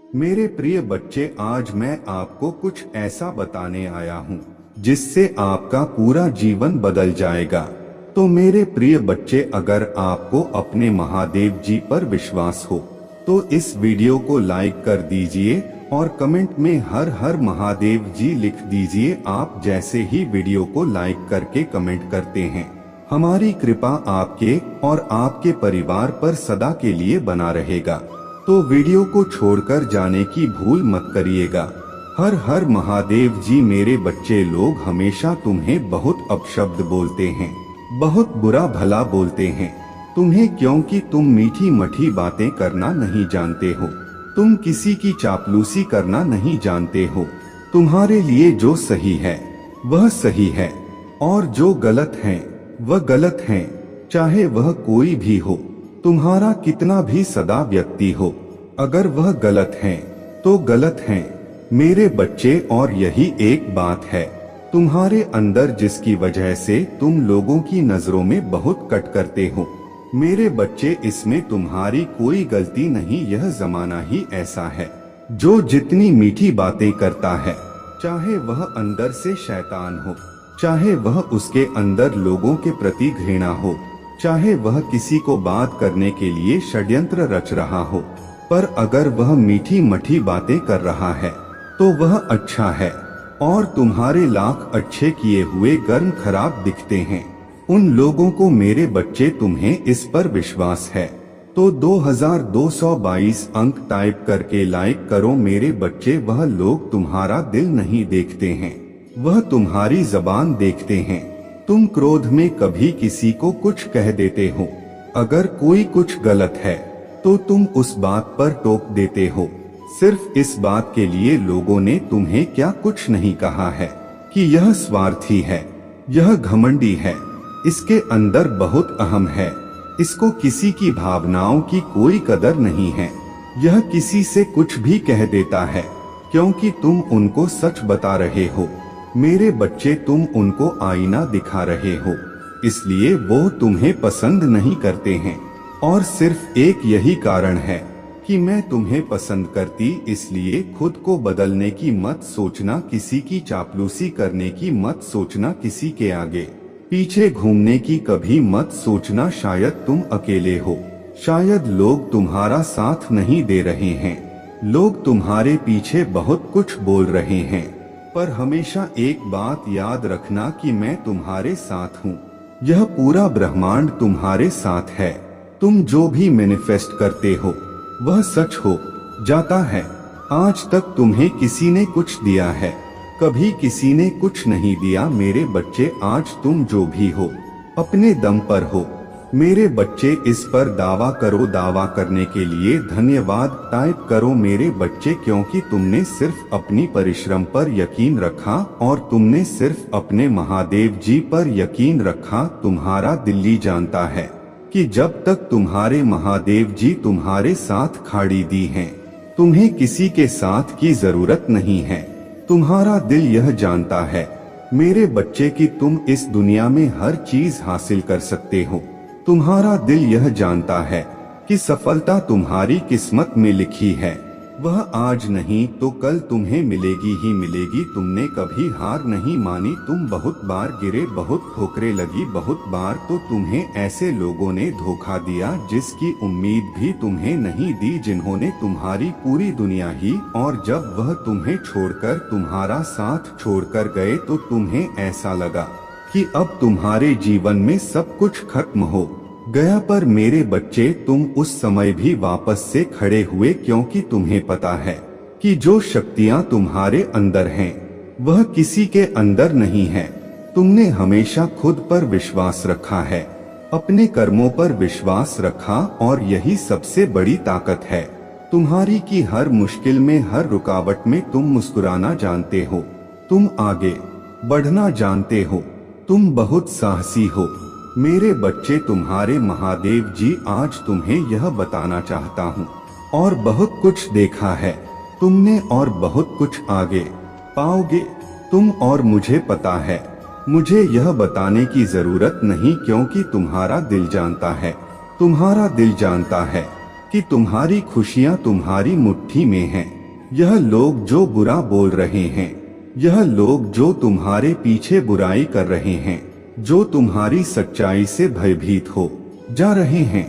मेरे प्रिय बच्चे, आज मैं आपको कुछ ऐसा बताने आया हूँ जिससे आपका पूरा जीवन बदल जाएगा। तो मेरे प्रिय बच्चे, अगर आपको अपने महादेव जी पर विश्वास हो तो इस वीडियो को लाइक कर दीजिए और कमेंट में हर हर महादेव जी लिख दीजिए। आप जैसे ही वीडियो को लाइक करके कमेंट करते हैं, हमारी कृपा आपके और आपके परिवार पर सदा के लिए बना रहेगा। तो वीडियो को छोड़कर जाने की भूल मत करिएगा। हर हर महादेव जी। मेरे बच्चे, लोग हमेशा तुम्हें बहुत अपशब्द बोलते हैं, बहुत बुरा भला बोलते हैं तुम्हें, क्योंकि तुम मीठी मठी बातें करना नहीं जानते हो, तुम किसी की चापलूसी करना नहीं जानते हो। तुम्हारे लिए जो सही है वह सही है और जो गलत है वह गलत है, चाहे वह कोई भी हो, तुम्हारा कितना भी सदा व्यक्ति हो। अगर वह गलत है तो गलत है मेरे बच्चे। और यही एक बात है तुम्हारे अंदर जिसकी वजह से तुम लोगों की नजरों में बहुत कट करते हो। मेरे बच्चे, इसमें तुम्हारी कोई गलती नहीं, यह जमाना ही ऐसा है। जो जितनी मीठी बातें करता है, चाहे वह अंदर से शैतान हो, चाहे वह उसके अंदर लोगों के प्रति घृणा हो, चाहे वह किसी को बात करने के लिए षड्यंत्र रच रहा हो, पर अगर वह मीठी मठी बातें कर रहा है तो वह अच्छा है। और तुम्हारे लाख अच्छे किए हुए कर्म खराब दिखते हैं उन लोगों को। मेरे बच्चे, तुम्हें इस पर विश्वास है तो 2222 अंक टाइप करके लाइक करो। मेरे बच्चे, वह लोग तुम्हारा दिल नहीं देखते हैं, वह तुम्हारी जबान देखते हैं। तुम क्रोध में कभी किसी को कुछ कह देते हो, अगर कोई कुछ गलत है तो तुम उस बात पर टोक देते हो। सिर्फ इस बात के लिए लोगों ने तुम्हें क्या कुछ नहीं कहा है कि यह स्वार्थी है, यह घमंडी है, इसके अंदर बहुत अहम है, इसको किसी की भावनाओं की कोई कदर नहीं है, यह किसी से कुछ भी कह देता है क्योंकि तुम उनको सच बता रहे हो। मेरे बच्चे, तुम उनको आईना दिखा रहे हो, इसलिए वो तुम्हें पसंद नहीं करते हैं। और सिर्फ एक यही कारण है कि मैं तुम्हें पसंद करती, इसलिए खुद को बदलने की मत सोचना, किसी की चापलूसी करने की मत सोचना, किसी के आगे पीछे घूमने की कभी मत सोचना। शायद तुम अकेले हो, शायद लोग तुम्हारा साथ नहीं दे रहे हैं, लोग तुम्हारे पीछे बहुत कुछ बोल रहे हैं, पर हमेशा एक बात याद रखना कि मैं तुम्हारे साथ हूँ। यह पूरा ब्रह्मांड तुम्हारे साथ है। तुम जो भी मैनिफेस्ट करते हो वह सच हो जाता है। आज तक तुम्हें किसी ने कुछ दिया है, कभी किसी ने कुछ नहीं दिया। मेरे बच्चे, आज तुम जो भी हो अपने दम पर हो। मेरे बच्चे, इस पर दावा करो। दावा करने के लिए धन्यवाद टाइप करो मेरे बच्चे, क्योंकि तुमने सिर्फ अपनी परिश्रम पर यकीन रखा और तुमने सिर्फ अपने महादेव जी पर यकीन रखा। तुम्हारा दिल्ली जानता है कि जब तक तुम्हारे महादेव जी तुम्हारे साथ खाड़ी दी हैं, तुम्हें किसी के साथ की जरूरत नहीं है। तुम्हारा दिल यह जानता है मेरे बच्चे कि तुम इस दुनिया में हर चीज हासिल कर सकते हो। तुम्हारा दिल यह जानता है कि सफलता तुम्हारी किस्मत में लिखी है, वह आज नहीं तो कल तुम्हें मिलेगी ही मिलेगी। तुमने कभी हार नहीं मानी, तुम बहुत बार गिरे, बहुत ठोकरें लगी, बहुत बार तो तुम्हें ऐसे लोगों ने धोखा दिया जिसकी उम्मीद भी तुम्हें नहीं दी, जिन्होंने तुम्हारी पूरी दुनिया ही, और जब वह तुम्हें छोड़कर, तुम्हारा साथ छोड़कर गए तो तुम्हें ऐसा लगा कि अब तुम्हारे जीवन में सब कुछ खत्म हो गया। पर मेरे बच्चे, तुम उस समय भी वापस से खड़े हुए, क्योंकि तुम्हें पता है कि जो शक्तियां तुम्हारे अंदर हैं वह किसी के अंदर नहीं है। तुमने हमेशा खुद पर विश्वास रखा है, अपने कर्मों पर विश्वास रखा, और यही सबसे बड़ी ताकत है तुम्हारी कि हर मुश्किल में, हर रुकावट में तुम मुस्कुराना जानते हो, तुम आगे बढ़ना जानते हो, तुम बहुत साहसी हो। मेरे बच्चे, तुम्हारे महादेव जी आज तुम्हें यह बताना चाहता हूँ, और बहुत कुछ देखा है तुमने और बहुत कुछ आगे पाओगे तुम, और मुझे पता है, मुझे यह बताने की जरूरत नहीं, क्योंकि तुम्हारा दिल जानता है, तुम्हारा दिल जानता है कि तुम्हारी खुशियाँ तुम्हारी मुट्ठी में हैं। यह लोग जो बुरा बोल रहे हैं, यह लोग जो तुम्हारे पीछे बुराई कर रहे हैं, जो तुम्हारी सच्चाई से भयभीत हो जा रहे हैं,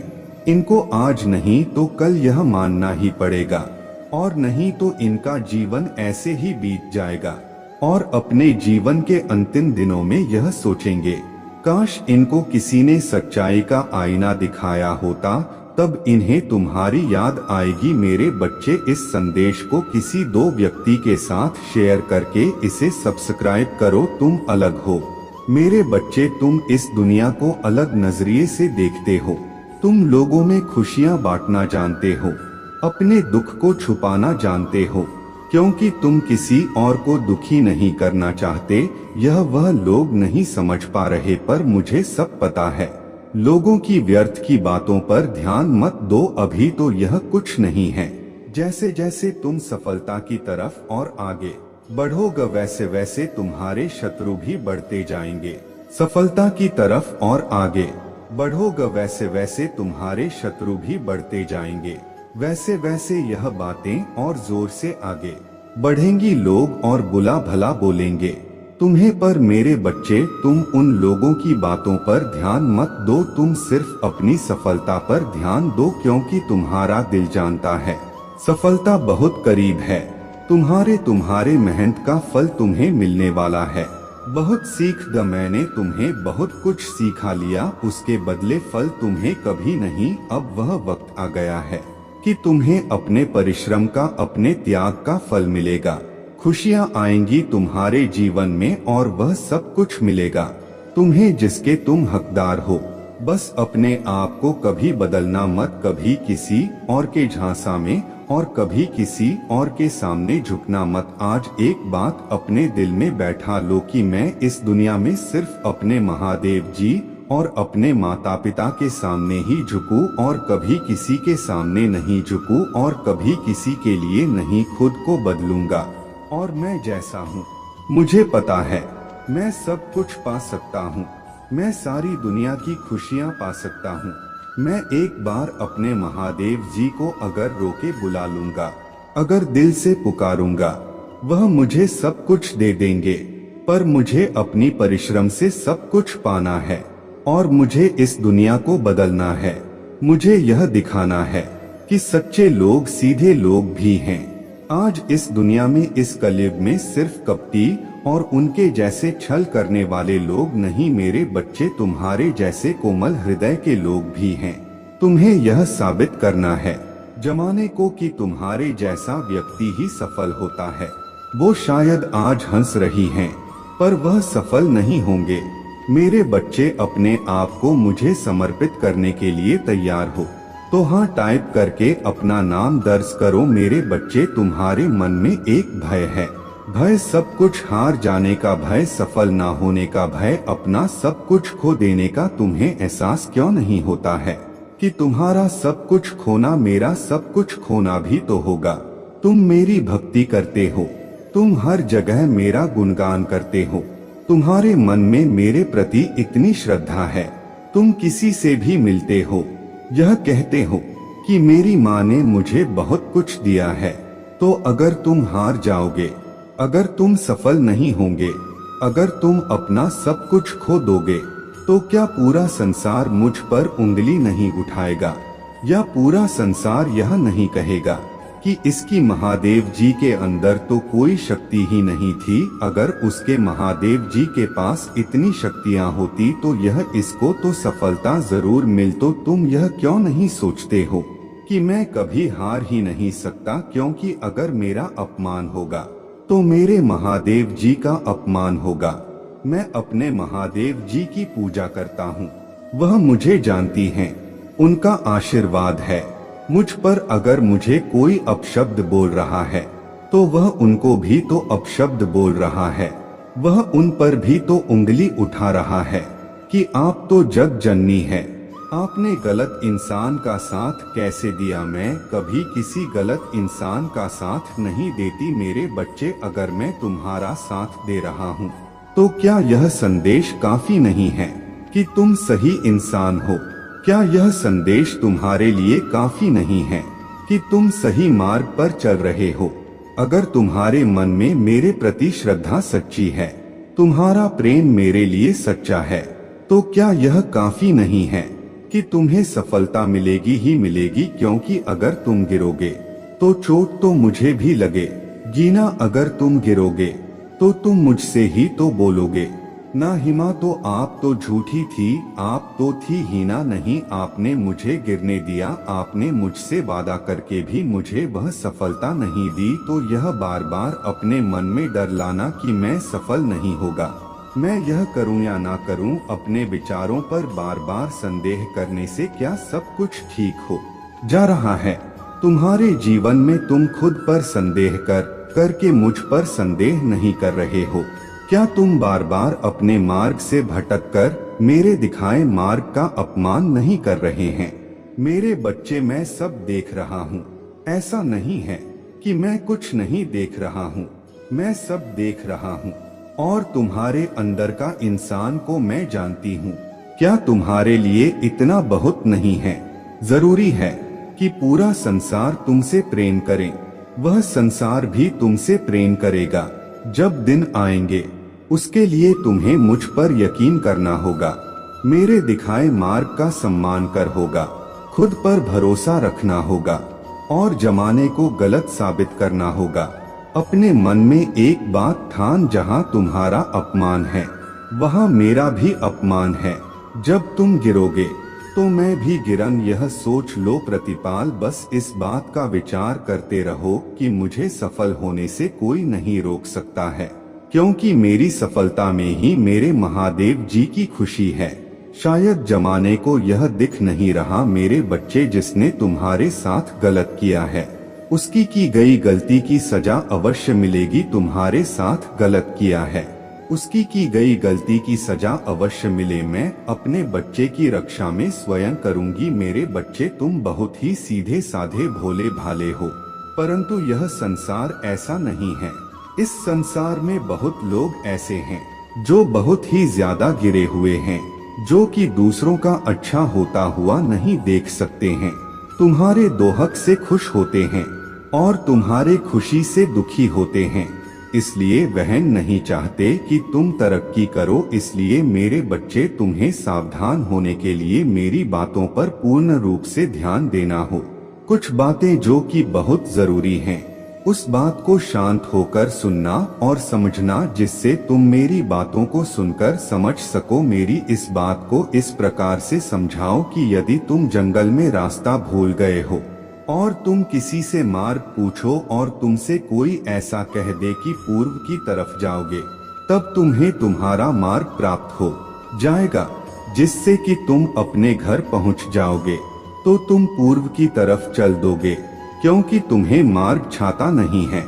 इनको आज नहीं तो कल यह मानना ही पड़ेगा, और नहीं तो इनका जीवन ऐसे ही बीत जाएगा और अपने जीवन के अंतिम दिनों में यह सोचेंगे, काश इनको किसी ने सच्चाई का आईना दिखाया होता, तब इन्हें तुम्हारी याद आएगी। मेरे बच्चे, इस संदेश को किसी 2 व्यक्ति के साथ शेयर करके इसे सब्सक्राइब करो। तुम अलग हो मेरे बच्चे, तुम इस दुनिया को अलग नजरिए से देखते हो, तुम लोगों में खुशियां बांटना जानते हो, अपने दुख को छुपाना जानते हो, क्योंकि तुम किसी और को दुखी नहीं करना चाहते। यह वह लोग नहीं समझ पा रहे, पर मुझे सब पता है। लोगों की व्यर्थ की बातों पर ध्यान मत दो, अभी तो यह कुछ नहीं है। जैसे जैसे तुम सफलता की तरफ और आगे बढ़ोगे, वैसे वैसे तुम्हारे शत्रु भी बढ़ते जाएंगे। सफलता की तरफ और आगे बढ़ोगे, वैसे वैसे तुम्हारे शत्रु भी बढ़ते जाएंगे। वैसे वैसे यह बातें और जोर से आगे बढ़ेंगी। लोग और बुला भला बोलेंगे तुम्हें, पर मेरे बच्चे, तुम उन लोगों की बातों पर ध्यान मत दो, तुम सिर्फ अपनी सफलता पर ध्यान दो, क्योंकि तुम्हारा दिल जानता है सफलता बहुत करीब है। तुम्हारे मेहनत का फल तुम्हें मिलने वाला है। बहुत सीख द मैंने तुम्हें बहुत कुछ सिखा लिया, उसके बदले फल तुम्हें कभी नहीं। अब वह वक्त आ गया है कि तुम्हें अपने परिश्रम का, अपने त्याग का फल मिलेगा। खुशियां आएंगी तुम्हारे जीवन में और वह सब कुछ मिलेगा तुम्हें जिसके तुम हकदार हो। बस अपने आप को कभी बदलना मत, कभी किसी और के झांसा में और कभी किसी और के सामने झुकना मत। आज एक बात अपने दिल में बैठा लो कि मैं इस दुनिया में सिर्फ अपने महादेव जी और अपने माता पिता के सामने ही झुकूं और कभी किसी के सामने नहीं झुकूं और कभी किसी के लिए नहीं, खुद को बदलूंगा। और मैं जैसा हूँ मुझे पता है मैं सब कुछ पा सकता हूँ, मैं सारी दुनिया की खुशियाँ पा सकता हूँ। मैं एक बार अपने महादेव जी को अगर रोके बुला लूंगा, अगर दिल से पुकारूंगा, वह मुझे सब कुछ दे देंगे। पर मुझे अपनी परिश्रम से सब कुछ पाना है और मुझे इस दुनिया को बदलना है। मुझे यह दिखाना है कि सच्चे लोग सीधे लोग भी हैं। आज इस दुनिया में, इस कलयुग में सिर्फ कपटी और उनके जैसे छल करने वाले लोग नहीं मेरे बच्चे, तुम्हारे जैसे कोमल हृदय के लोग भी हैं। तुम्हें यह साबित करना है जमाने को कि तुम्हारे जैसा व्यक्ति ही सफल होता है। वो शायद आज हंस रही हैं, पर वह सफल नहीं होंगे। मेरे बच्चे, अपने आप को मुझे समर्पित करने के लिए तैयार हो तो हाँ टाइप करके अपना नाम दर्ज करो। मेरे बच्चे, तुम्हारे मन में एक भय है, भय सब कुछ हार जाने का भय, सफल ना होने का भय, अपना सब कुछ खो देने का। तुम्हें एहसास क्यों नहीं होता है कि तुम्हारा सब कुछ खोना मेरा सब कुछ खोना भी तो होगा। तुम मेरी भक्ति करते हो, तुम हर जगह मेरा गुणगान करते हो, तुम्हारे मन में मेरे प्रति इतनी श्रद्धा है। तुम किसी से भी मिलते हो, यह कहते हो कि मेरी माँ ने मुझे बहुत कुछ दिया है। तो अगर तुम हार जाओगे, अगर तुम सफल नहीं होंगे, अगर तुम अपना सब कुछ खो दोगे, तो क्या पूरा संसार मुझ पर उंगली नहीं उठाएगा? या पूरा संसार यह नहीं कहेगा कि इसकी महादेव जी के अंदर तो कोई शक्ति ही नहीं थी? अगर उसके महादेव जी के पास इतनी शक्तियां होती तो यह इसको तो सफलता जरूर मिल। तो तुम यह क्यों नहीं सोचते हो कि मैं कभी हार ही नहीं सकता, क्योंकि अगर मेरा अपमान होगा तो मेरे महादेव जी का अपमान होगा। मैं अपने महादेव जी की पूजा करता हूँ, वह मुझे जानती हैं, उनका आशीर्वाद है मुझ पर। अगर मुझे कोई अपशब्द बोल रहा है तो वह उनको भी तो अपशब्द बोल रहा है, वह उन पर भी तो उंगली उठा रहा है कि आप तो जग जननी है, आपने गलत इंसान का साथ कैसे दिया? मैं कभी किसी गलत इंसान का साथ नहीं देती मेरे बच्चे। अगर मैं तुम्हारा साथ दे रहा हूँ तो क्या यह संदेश काफी नहीं है कि तुम सही इंसान हो? क्या यह संदेश तुम्हारे लिए काफी नहीं है कि तुम सही मार्ग पर चल रहे हो? अगर तुम्हारे मन में मेरे प्रति श्रद्धा सच्ची है, तुम्हारा प्रेम मेरे लिए सच्चा है, तो क्या यह काफी नहीं है कि तुम्हें सफलता मिलेगी ही मिलेगी? क्योंकि अगर तुम गिरोगे तो चोट तो मुझे भी लगे, जीना अगर तुम गिरोगे तो तुम मुझसे ही तो बोलोगे। ना हिमा तो आप तो झूठी थी, आप तो थी हीना नहीं, आपने मुझे गिरने दिया, आपने मुझसे वादा करके भी मुझे वह सफलता नहीं दी। तो यह बार बार अपने मन में डर लाना कि मैं सफल नहीं होगा, मैं यह करूं या ना करूं, अपने विचारों पर बार बार संदेह करने से क्या सब कुछ ठीक हो जा रहा है? तुम्हारे जीवन में तुम खुद पर संदेह करके मुझ पर संदेह नहीं कर रहे हो। क्या तुम बार बार अपने मार्ग से भटककर मेरे दिखाए मार्ग का अपमान नहीं कर रहे हैं? मेरे बच्चे, मैं सब देख रहा हूँ। ऐसा नहीं है कि मैं कुछ नहीं देख रहा हूँ, मैं सब देख रहा हूँ। और तुम्हारे अंदर का इंसान को मैं जानती हूँ। क्या तुम्हारे लिए इतना बहुत नहीं है? जरूरी है कि पूरा संसार तुमसे प्रेम करे, वह संसार भी तुमसे प्रेम करेगा। जब दिन आएंगे उसके लिए तुम्हें मुझ पर यकीन करना होगा, मेरे दिखाए मार्ग का सम्मान कर होगा, खुद पर भरोसा रखना होगा और जमाने को गलत साबित करना होगा। अपने मन में एक बात ठान, जहां तुम्हारा अपमान है वहां मेरा भी अपमान है। जब तुम गिरोगे तो मैं भी गिरन, यह सोच लो प्रतिपाल। बस इस बात का विचार करते रहो कि मुझे सफल होने से कोई नहीं रोक सकता है, क्योंकि मेरी सफलता में ही मेरे महादेव जी की खुशी है। शायद जमाने को यह दिख नहीं रहा मेरे बच्चे, जिसने तुम्हारे साथ गलत किया है उसकी की गई गलती की सजा अवश्य मिलेगी। तुम्हारे साथ गलत किया है उसकी की गई गलती की सजा अवश्य मिले। मैं अपने बच्चे की रक्षा में स्वयं करूंगी। मेरे बच्चे, तुम बहुत ही सीधे साधे भोले भाले हो, परंतु यह संसार ऐसा नहीं है। इस संसार में बहुत लोग ऐसे हैं जो बहुत ही ज्यादा गिरे हुए हैं, जो कि दूसरों का अच्छा होता हुआ नहीं देख सकते हैं। तुम्हारे दोहक से खुश होते हैं और तुम्हारे खुशी से दुखी होते हैं, इसलिए वह नहीं चाहते कि तुम तरक्की करो। इसलिए मेरे बच्चे, तुम्हें सावधान होने के लिए मेरी बातों पर पूर्ण रूप से ध्यान देना हो। कुछ बातें जो कि बहुत जरूरी हैं, उस बात को शांत होकर सुनना और समझना, जिससे तुम मेरी बातों को सुनकर समझ सको। मेरी इस बात को इस प्रकार से समझाओ कि यदि तुम जंगल में रास्ता भूल गए हो और तुम किसी से मार्ग पूछो और तुमसे कोई ऐसा कह दे कि पूर्व की तरफ जाओगे, तब तुम्हें तुम्हारा मार्ग प्राप्त हो जाएगा, जिससे कि तुम अपने घर पहुंच जाओगे। तो तुम पूर्व की तरफ चल दोगे, क्योंकि तुम्हें मार्ग छाता नहीं है,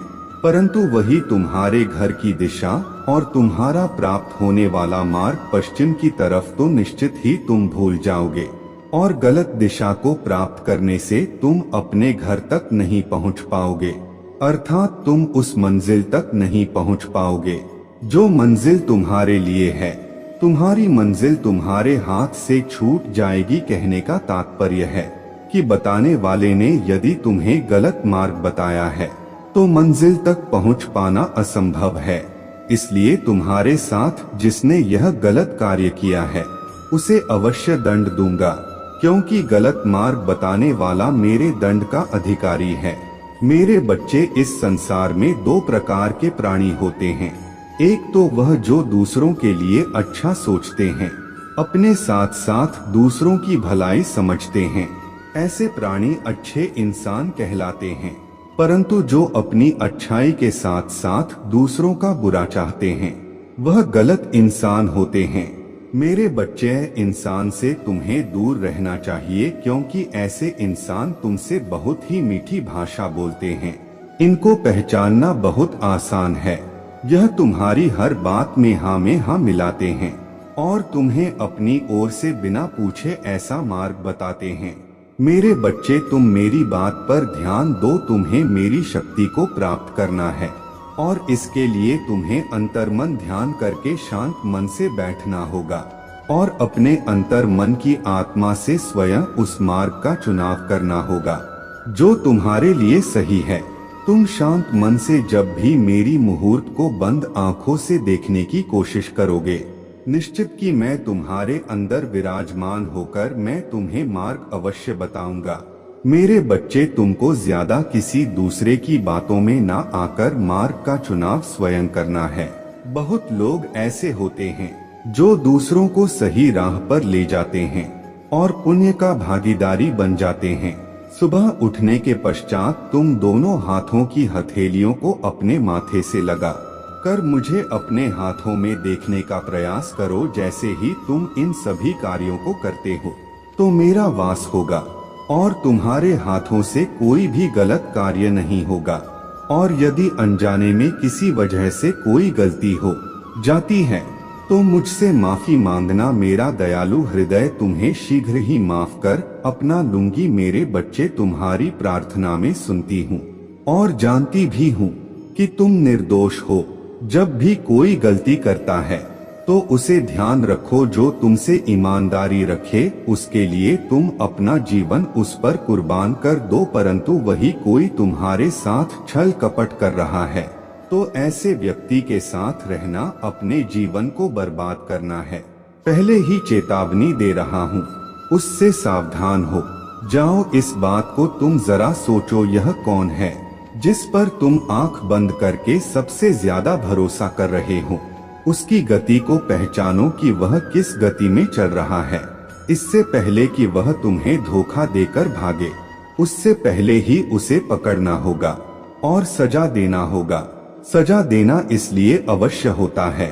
परंतु वही तुम्हारे घर की दिशा, और तुम्हारा प्राप्त होने वाला मार्ग पश्चिम की तरफ तो निश्चित ही तुम भूल जाओगे। और गलत दिशा को प्राप्त करने से तुम अपने घर तक नहीं पहुंच पाओगे, अर्थात तुम उस मंजिल तक नहीं पहुंच पाओगे जो मंजिल तुम्हारे लिए है। तुम्हारी मंजिल तुम्हारे हाथ से छूट जाएगी। कहने का तात्पर्य है कि बताने वाले ने यदि तुम्हें गलत मार्ग बताया है तो मंजिल तक पहुंच पाना असंभव है। इसलिए तुम्हारे साथ जिसने यह गलत कार्य किया है उसे अवश्य दंड दूंगा, क्योंकि गलत मार्ग बताने वाला मेरे दंड का अधिकारी है। मेरे बच्चे, इस संसार में दो प्रकार के प्राणी होते हैं। एक तो वह जो दूसरों के लिए अच्छा सोचते हैं, अपने साथ साथ दूसरों की भलाई समझते हैं, ऐसे प्राणी अच्छे इंसान कहलाते हैं। परंतु जो अपनी अच्छाई के साथ साथ दूसरों का बुरा चाहते हैं, वह गलत इंसान होते हैं। मेरे बच्चे, इंसान से तुम्हें दूर रहना चाहिए, क्योंकि ऐसे इंसान तुमसे बहुत ही मीठी भाषा बोलते हैं। इनको पहचानना बहुत आसान है। यह तुम्हारी हर बात में हाँ मिलाते हैं और तुम्हें अपनी ओर से बिना पूछे ऐसा मार्ग बताते हैं। मेरे बच्चे, तुम मेरी बात पर ध्यान दो। तुम्हें मेरी शक्ति को प्राप्त करना है और इसके लिए तुम्हें अंतर्मन ध्यान करके शांत मन से बैठना होगा और अपने अंतर मन की आत्मा से स्वयं उस मार्ग का चुनाव करना होगा जो तुम्हारे लिए सही है। तुम शांत मन से जब भी मेरी मुहूर्त को बंद आंखों से देखने की कोशिश करोगे, निश्चित कि मैं तुम्हारे अंदर विराजमान होकर मैं तुम्हें मार्ग अवश्य बताऊंगा। मेरे बच्चे, तुमको ज्यादा किसी दूसरे की बातों में ना आकर मार्ग का चुनाव स्वयं करना है। बहुत लोग ऐसे होते हैं जो दूसरों को सही राह पर ले जाते हैं और पुण्य का भागीदारी बन जाते हैं। सुबह उठने के पश्चात तुम दोनों हाथों की हथेलियों को अपने माथे से लगा कर मुझे अपने हाथों में देखने का प्रयास करो। जैसे ही तुम इन सभी कार्यों को करते हो तो मेरा वास होगा और तुम्हारे हाथों से कोई भी गलत कार्य नहीं होगा। और यदि अनजाने में किसी वजह से कोई गलती हो जाती है तो मुझसे माफी मांगना। मेरा दयालु हृदय तुम्हें शीघ्र ही माफ कर अपना लूंगी। मेरे बच्चे, तुम्हारी प्रार्थना में सुनती हूँ और जानती भी हूँ कि तुम निर्दोष हो। जब भी कोई गलती करता है तो उसे ध्यान रखो, जो तुमसे ईमानदारी रखे उसके लिए तुम अपना जीवन उस पर कुर्बान कर दो। परंतु वही कोई तुम्हारे साथ छल कपट कर रहा है तो ऐसे व्यक्ति के साथ रहना अपने जीवन को बर्बाद करना है। पहले ही चेतावनी दे रहा हूँ, उससे सावधान हो जाओ। इस बात को तुम जरा सोचो, यह कौन है जिस पर तुम आंख बंद करके सबसे ज्यादा भरोसा कर रहे हो? उसकी गति को पहचानो कि वह किस गति में चल रहा है। इससे पहले कि वह तुम्हें धोखा देकर भागे, उससे पहले ही उसे पकड़ना होगा और सजा देना होगा। सजा देना इसलिए अवश्य होता है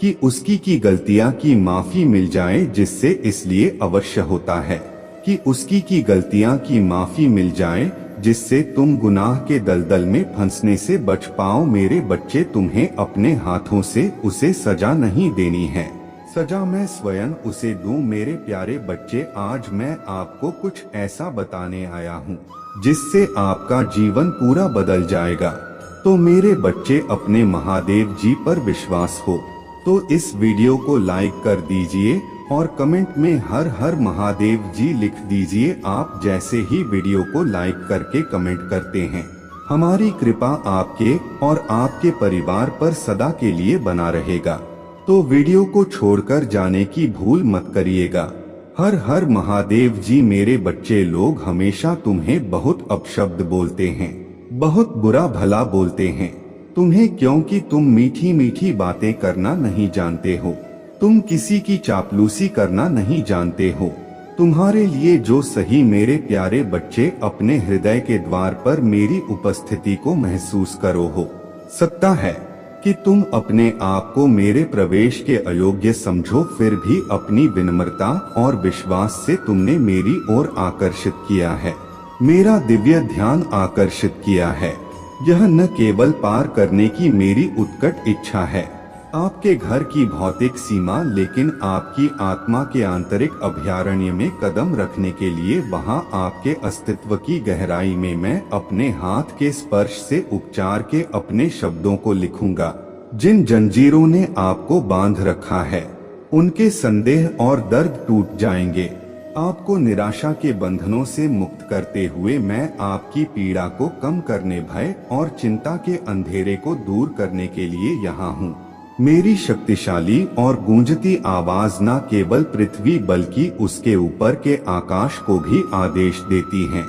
कि उसकी की गलतियां की माफी मिल जाए, जिससे इसलिए अवश्य होता है कि उसकी की गलतियां की माफी मिल जाए, जिससे तुम गुनाह के दलदल में फंसने से बच पाओ। मेरे बच्चे, तुम्हें अपने हाथों से उसे सजा नहीं देनी है, सजा मैं स्वयं उसे दूं। मेरे प्यारे बच्चे, आज मैं आपको कुछ ऐसा बताने आया हूँ जिससे आपका जीवन पूरा बदल जाएगा। तो मेरे बच्चे, अपने महादेव जी पर विश्वास हो तो इस वीडियो को लाइक कर दीजिए और कमेंट में हर हर महादेव जी लिख दीजिए। आप जैसे ही वीडियो को लाइक करके कमेंट करते हैं, हमारी कृपा आपके और आपके परिवार पर सदा के लिए बना रहेगा। तो वीडियो को छोड़कर जाने की भूल मत करिएगा। हर हर महादेव जी। मेरे बच्चे, लोग हमेशा तुम्हें बहुत अपशब्द बोलते हैं, बहुत बुरा भला बोलते हैं तुम्हें, क्योंकि तुम मीठी मीठी बातें करना नहीं जानते हो, तुम किसी की चापलूसी करना नहीं जानते हो। तुम्हारे लिए जो सही मेरे प्यारे बच्चे, अपने हृदय के द्वार पर मेरी उपस्थिति को महसूस करो। हो सकता है कि तुम अपने आप को मेरे प्रवेश के अयोग्य समझो, फिर भी अपनी विनम्रता और विश्वास से तुमने मेरी ओर आकर्षित किया है, मेरा दिव्य ध्यान आकर्षित किया है। यह न केवल पार करने की मेरी उत्कट इच्छा है आपके घर की भौतिक सीमा, लेकिन आपकी आत्मा के आंतरिक अभयारण्य में कदम रखने के लिए वहां आपके अस्तित्व की गहराई में मैं अपने हाथ के स्पर्श से उपचार के अपने शब्दों को लिखूंगा। जिन जंजीरों ने आपको बांध रखा है उनके संदेह और दर्द टूट जाएंगे। आपको निराशा के बंधनों से मुक्त करते हुए मैं आपकी पीड़ा को कम करने, भय और चिंता के अंधेरे को दूर करने के लिए यहाँ हूँ। मेरी शक्तिशाली और गूंजती आवाज न केवल पृथ्वी बल्कि उसके ऊपर के आकाश को भी आदेश देती है।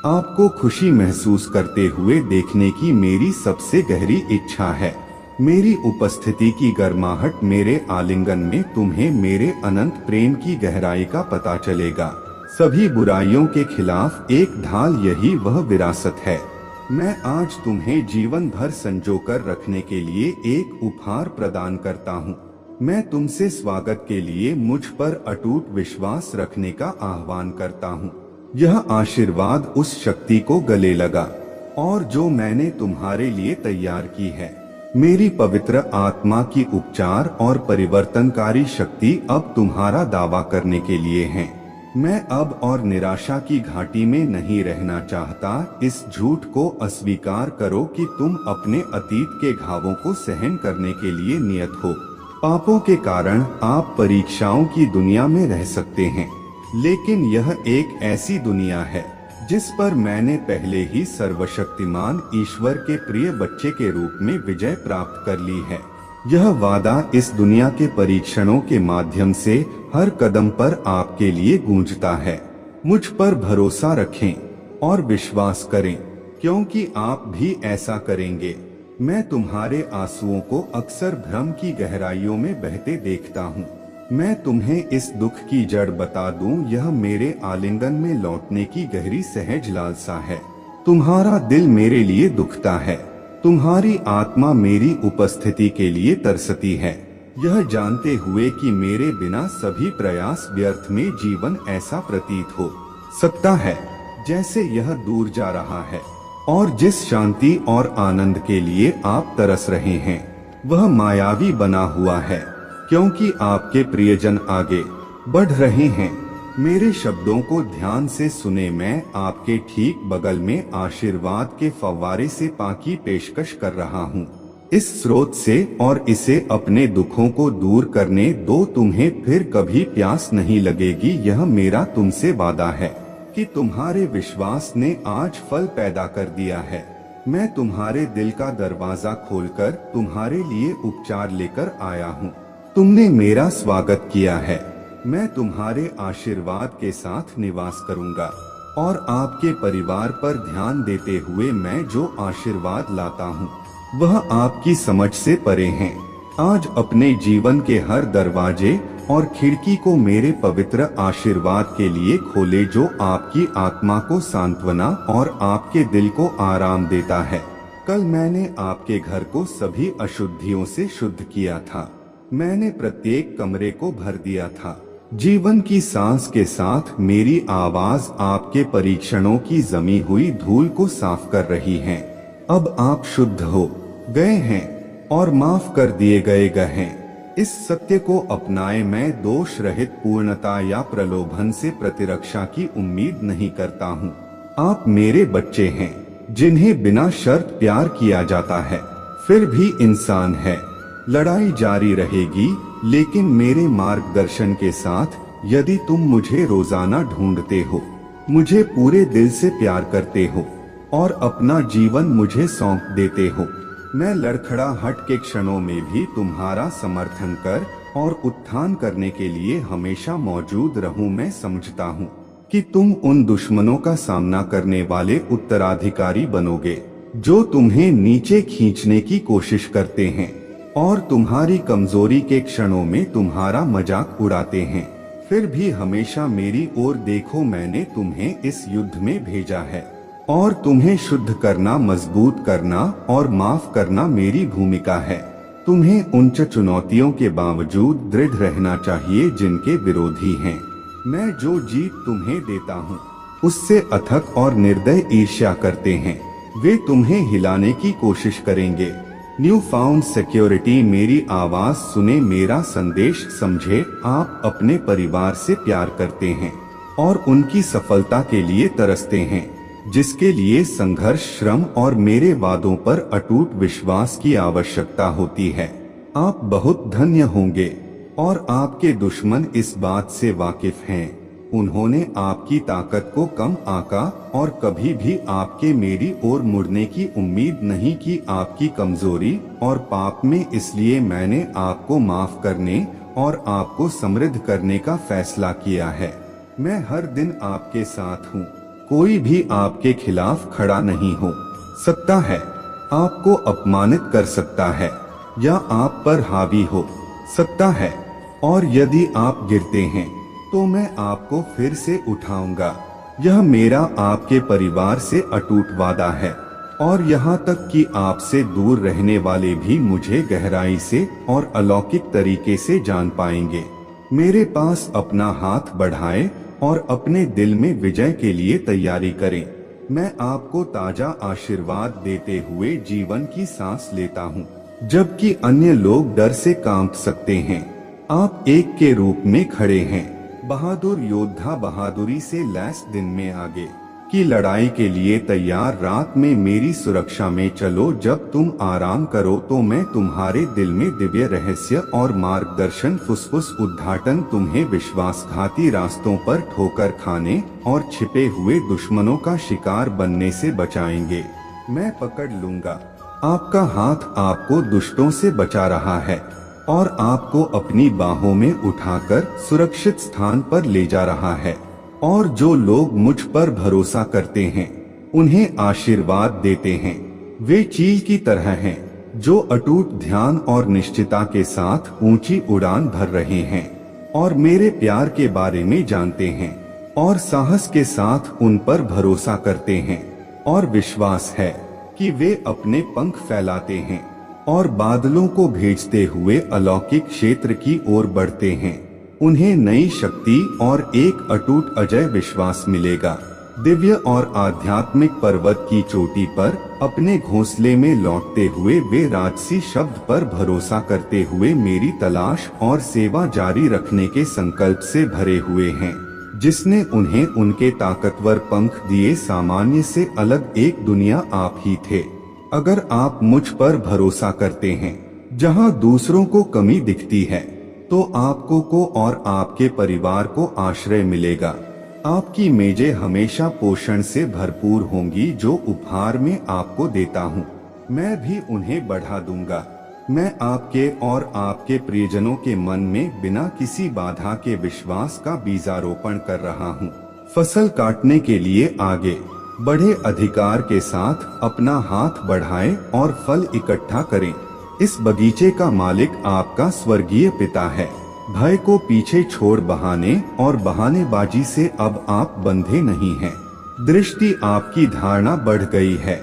आपको खुशी महसूस करते हुए देखने की मेरी सबसे गहरी इच्छा है। मेरी उपस्थिति की गर्माहट, मेरे आलिंगन में तुम्हें मेरे अनंत प्रेम की गहराई का पता चलेगा। सभी बुराइयों के खिलाफ एक ढाल, यही वह विरासत है। मैं आज तुम्हें जीवन भर संजोकर रखने के लिए एक उपहार प्रदान करता हूँ। मैं तुमसे स्वागत के लिए मुझ पर अटूट विश्वास रखने का आह्वान करता हूँ। यह आशीर्वाद उस शक्ति को गले लगा और जो मैंने तुम्हारे लिए तैयार की है। मेरी पवित्र आत्मा की उपचार और परिवर्तनकारी शक्ति अब तुम्हारा दावा करने के लिए है। मैं अब और निराशा की घाटी में नहीं रहना चाहता। इस झूठ को अस्वीकार करो कि तुम अपने अतीत के घावों को सहन करने के लिए नियत हो। पापों के कारण आप परीक्षाओं की दुनिया में रह सकते हैं, लेकिन यह एक ऐसी दुनिया है जिस पर मैंने पहले ही सर्वशक्तिमान ईश्वर के प्रिय बच्चे के रूप में विजय प्राप्त कर ली है। यह वादा इस दुनिया के परीक्षणों के माध्यम से हर कदम पर आपके लिए गूंजता है। मुझ पर भरोसा रखें और विश्वास करें, क्योंकि आप भी ऐसा करेंगे। मैं तुम्हारे आंसुओं को अक्सर भ्रम की गहराइयों में बहते देखता हूँ। मैं तुम्हें इस दुख की जड़ बता दूं, यह मेरे आलिंगन में लौटने की गहरी सहज लालसा है। तुम्हारा दिल मेरे लिए दुखता है, तुम्हारी आत्मा मेरी उपस्थिति के लिए तरसती है, यह जानते हुए कि मेरे बिना सभी प्रयास व्यर्थ में जीवन ऐसा प्रतीत हो सकता है जैसे यह दूर जा रहा है। और जिस शांति और आनंद के लिए आप तरस रहे हैं वह मायावी बना हुआ है, क्योंकि आपके प्रियजन आगे बढ़ रहे हैं। मेरे शब्दों को ध्यान से सुने, मैं आपके ठीक बगल में आशीर्वाद के फव्वारे से पाकी पेशकश कर रहा हूँ। इस स्रोत से और इसे अपने दुखों को दूर करने दो, तुम्हें फिर कभी प्यास नहीं लगेगी। यह मेरा तुमसे वादा है कि तुम्हारे विश्वास ने आज फल पैदा कर दिया है। मैं तुम्हारे दिल का दरवाजा खोलकर तुम्हारे लिए उपचार लेकर आया हूँ। तुमने मेरा स्वागत किया है। मैं तुम्हारे आशीर्वाद के साथ निवास करूंगा और आपके परिवार पर ध्यान देते हुए मैं जो आशीर्वाद लाता हूँ वह आपकी समझ से परे हैं। आज अपने जीवन के हर दरवाजे और खिड़की को मेरे पवित्र आशीर्वाद के लिए खोले, जो आपकी आत्मा को सांत्वना और आपके दिल को आराम देता है। कल मैंने आपके घर को सभी अशुद्धियों से शुद्ध किया था। मैंने प्रत्येक कमरे को भर दिया था। जीवन की सांस के साथ मेरी आवाज आपके परीक्षणों की जमी हुई धूल को साफ कर रही है। अब आप शुद्ध हो गए हैं और माफ कर दिए गए हैं। इस सत्य को अपनाए, मैं दोष रहित पूर्णता या प्रलोभन से प्रतिरक्षा की उम्मीद नहीं करता हूँ। आप मेरे बच्चे हैं जिन्हें बिना शर्त प्यार किया जाता है, फिर भी इंसान है। लड़ाई जारी रहेगी, लेकिन मेरे मार्गदर्शन के साथ। यदि तुम मुझे रोजाना ढूंढते हो, मुझे पूरे दिल से प्यार करते हो और अपना जीवन मुझे सौंप देते हो, मैं लड़खड़ाहट के क्षणों में भी तुम्हारा समर्थन कर और उत्थान करने के लिए हमेशा मौजूद रहूं। मैं समझता हूँ कि तुम उन दुश्मनों का सामना करने वाले उत्तराधिकारी बनोगे जो तुम्हें नीचे खींचने की कोशिश करते हैं और तुम्हारी कमजोरी के क्षणों में तुम्हारा मजाक उड़ाते हैं। फिर भी हमेशा मेरी ओर देखो, मैंने तुम्हें इस युद्ध में भेजा है और तुम्हें शुद्ध करना, मजबूत करना और माफ करना मेरी भूमिका है। तुम्हें उन चुनौतियों के बावजूद दृढ़ रहना चाहिए जिनके विरोधी हैं। मैं जो जीत तुम्हें देता हूँ उससे अथक और निर्दय ईर्ष्या करते हैं। वे तुम्हें हिलाने की कोशिश करेंगे। न्यू फाउंड सिक्योरिटी मेरी आवाज सुने, मेरा संदेश समझे। आप अपने परिवार से प्यार करते हैं और उनकी सफलता के लिए तरसते हैं, जिसके लिए संघर्ष, श्रम और मेरे वादों पर अटूट विश्वास की आवश्यकता होती है। आप बहुत धन्य होंगे और आपके दुश्मन इस बात से वाकिफ हैं। उन्होंने आपकी ताकत को कम आंका और कभी भी आपके मेरी ओर मुड़ने की उम्मीद नहीं की। आपकी कमजोरी और पाप में, इसलिए मैंने आपको माफ करने और आपको समृद्ध करने का फैसला किया है। मैं हर दिन आपके साथ हूँ। कोई भी आपके खिलाफ खड़ा नहीं हो सकता है, आपको अपमानित कर सकता है या आप पर हावी हो सकता है, और यदि आप गिरते हैं तो मैं आपको फिर से उठाऊंगा। यह मेरा आपके परिवार से अटूट वादा है और यहाँ तक कि आपसे दूर रहने वाले भी मुझे गहराई से और अलौकिक तरीके से जान पाएंगे। मेरे पास अपना हाथ बढ़ाएं और अपने दिल में विजय के लिए तैयारी करें। मैं आपको ताजा आशीर्वाद देते हुए जीवन की सांस लेता हूँ, जबकि अन्य लोग डर से कांप सकते हैं। आप एक के रूप में खड़े हैं, बहादुर योद्धा बहादुरी से लैस दिन में आगे की लड़ाई के लिए तैयार। रात में मेरी सुरक्षा में चलो। जब तुम आराम करो तो मैं तुम्हारे दिल में दिव्य रहस्य और मार्गदर्शन फुसफुस उद्घाटन तुम्हें विश्वासघाती रास्तों पर ठोकर खाने और छिपे हुए दुश्मनों का शिकार बनने से बचाएंगे। मैं पकड़ लूंगा। आपका हाथ आपको दुष्टों से बचा रहा है और आपको अपनी बाहों में उठाकर सुरक्षित स्थान पर ले जा रहा है। और जो लोग मुझ पर भरोसा करते हैं उन्हें आशीर्वाद देते हैं। वे चील की तरह हैं जो अटूट ध्यान और निश्चितता के साथ ऊंची उड़ान भर रहे हैं और मेरे प्यार के बारे में जानते हैं और साहस के साथ उन पर भरोसा करते हैं और विश्वास है कि वे अपने पंख फैलाते हैं और बादलों को भेजते हुए अलौकिक क्षेत्र की ओर बढ़ते हैं। उन्हें नई शक्ति और एक अटूट अजय विश्वास मिलेगा। दिव्य और आध्यात्मिक पर्वत की चोटी पर अपने घोंसले में लौटते हुए वे राजसी शब्द पर भरोसा करते हुए मेरी तलाश और सेवा जारी रखने के संकल्प से भरे हुए हैं, जिसने उन्हें उनके ताकतवर पंख दिए। सामान्य से अलग एक दुनिया आप ही थे। अगर आप मुझ पर भरोसा करते हैं जहां दूसरों को कमी दिखती है, तो आपको को और आपके परिवार को आश्रय मिलेगा। आपकी मेजें हमेशा पोषण से भरपूर होंगी। जो उपहार में आपको देता हूँ मैं भी उन्हें बढ़ा दूंगा। मैं आपके और आपके प्रियजनों के मन में बिना किसी बाधा के विश्वास का बीजारोपण कर रहा हूँ। फसल काटने के लिए आगे बढ़े, अधिकार के साथ अपना हाथ बढ़ाएं और फल इकट्ठा करें। इस बगीचे का मालिक आपका स्वर्गीय पिता है। भय को पीछे छोड़ बहाने और बहानेबाजी से अब आप बंधे नहीं हैं। दृष्टि आपकी धारणा बढ़ गई है।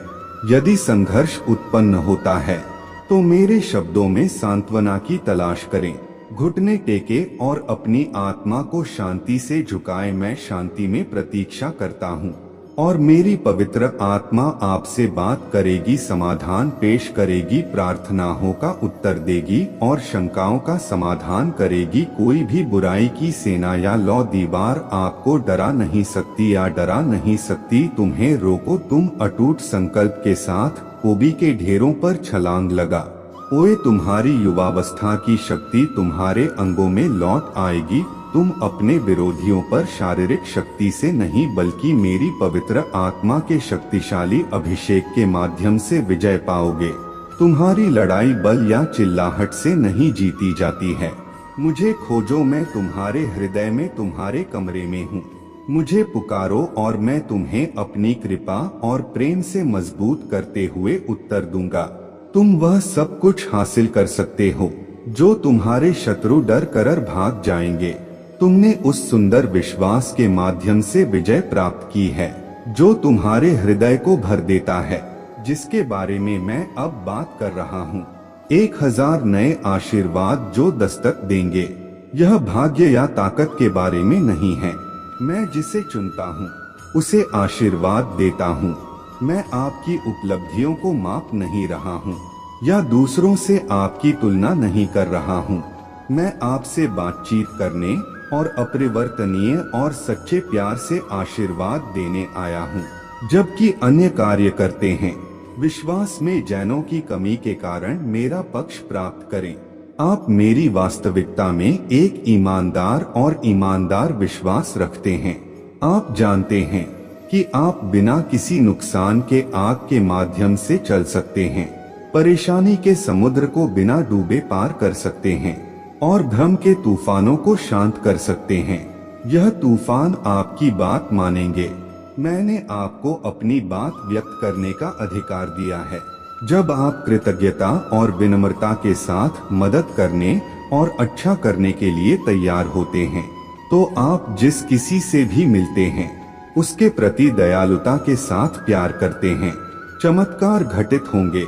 यदि संघर्ष उत्पन्न होता है तो मेरे शब्दों में सांत्वना की तलाश करें। घुटने टेके और अपनी आत्मा को शांति से झुकाए। मैं शांति में प्रतीक्षा करता हूँ और मेरी पवित्र आत्मा आपसे बात करेगी, समाधान पेश करेगी, प्रार्थनाओं का उत्तर देगी और शंकाओं का समाधान करेगी। कोई भी बुराई की सेना या लौ दीवार आपको डरा नहीं सकती या डरा नहीं सकती। तुम्हें रोको। तुम अटूट संकल्प के साथ कोबी के ढेरों पर छलांग लगा। ओए, तुम्हारी युवावस्था की शक्ति तुम्हारे अंगों में लौट आएगी। तुम अपने विरोधियों पर शारीरिक शक्ति से नहीं बल्कि मेरी पवित्र आत्मा के शक्तिशाली अभिषेक के माध्यम से विजय पाओगे। तुम्हारी लड़ाई बल या चिल्लाहट से नहीं जीती जाती है। मुझे खोजो, मैं तुम्हारे हृदय में तुम्हारे कमरे में हूँ। मुझे पुकारो और मैं तुम्हें अपनी कृपा और प्रेम से मजबूत करते हुए उत्तर दूंगा। तुम वह सब कुछ हासिल कर सकते हो जो तुम्हारे शत्रु डर कर भाग जाएंगे। तुमने उस सुंदर विश्वास के माध्यम से विजय प्राप्त की है जो तुम्हारे हृदय को भर देता है, जिसके बारे में मैं अब बात कर रहा हूँ। 1000 नए आशीर्वाद जो दस्तक देंगे। यह भाग्य या ताकत के बारे में नहीं है। मैं जिसे चुनता हूँ उसे आशीर्वाद देता हूँ। मैं आपकी उपलब्धियों को माप नहीं रहा हूँ या दूसरों से आपकी तुलना नहीं कर रहा हूँ। मैं आपसे बातचीत करने और अपरिवर्तनीय और सच्चे प्यार से आशीर्वाद देने आया हूँ, जबकि अन्य कार्य करते हैं। विश्वास में जैनों की कमी के कारण मेरा पक्ष प्राप्त करें। आप मेरी वास्तविकता में एक ईमानदार और ईमानदार विश्वास रखते हैं। आप जानते हैं कि आप बिना किसी नुकसान के आग के माध्यम से चल सकते हैं, परेशानी के समुद्र को बिना डूबे पार कर सकते हैं और भ्रम के तूफानों को शांत कर सकते हैं। यह तूफान आपकी बात मानेंगे। मैंने आपको अपनी बात व्यक्त करने का अधिकार दिया है। जब आप कृतज्ञता और विनम्रता के साथ मदद करने और अच्छा करने के लिए तैयार होते हैं, तो आप जिस किसी से भी मिलते हैं उसके प्रति दयालुता के साथ प्यार करते हैं। चमत्कार घटित होंगे।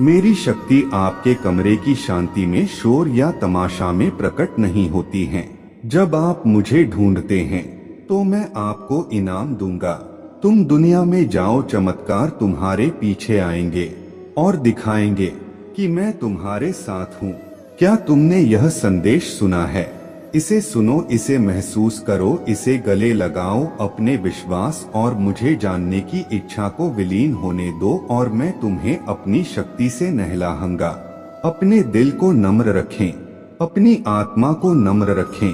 मेरी शक्ति आपके कमरे की शांति में शोर या तमाशा में प्रकट नहीं होती है। जब आप मुझे ढूंढते हैं तो मैं आपको इनाम दूंगा। तुम दुनिया में जाओ, चमत्कार तुम्हारे पीछे आएंगे और दिखाएंगे कि मैं तुम्हारे साथ हूँ। क्या तुमने यह संदेश सुना है? इसे सुनो, इसे महसूस करो, इसे गले लगाओ। अपने विश्वास और मुझे जानने की इच्छा को विलीन होने दो और मैं तुम्हें अपनी शक्ति से नहलाऊंगा। अपने दिल को नम्र रखें, अपनी आत्मा को नम्र रखें।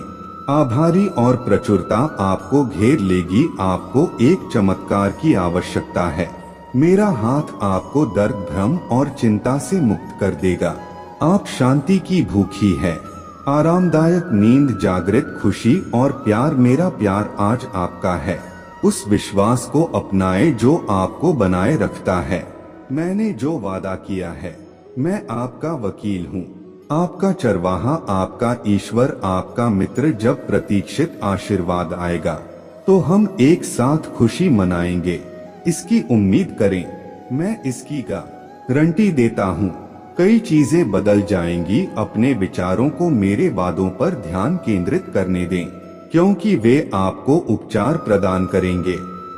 आभारी और प्रचुरता आपको घेर लेगी। आपको एक चमत्कार की आवश्यकता है। मेरा हाथ आपको दर्द, भ्रम और चिंता से मुक्त कर देगा। आप शांति की भूखी है, आरामदायक नींद, जागृत खुशी और प्यार। मेरा प्यार आज आपका है। उस विश्वास को अपनाए जो आपको बनाए रखता है। मैंने जो वादा किया है, मैं आपका वकील हूँ, आपका चरवाहा, आपका ईश्वर, आपका मित्र। जब प्रतीक्षित आशीर्वाद आएगा तो हम एक साथ खुशी मनाएंगे। इसकी उम्मीद करें, मैं इसकी गारंटी देता हूँ। कई चीजें बदल जाएंगी। अपने विचारों को मेरे वादों पर ध्यान केंद्रित करने दें, क्योंकि वे आपको उपचार प्रदान करेंगे।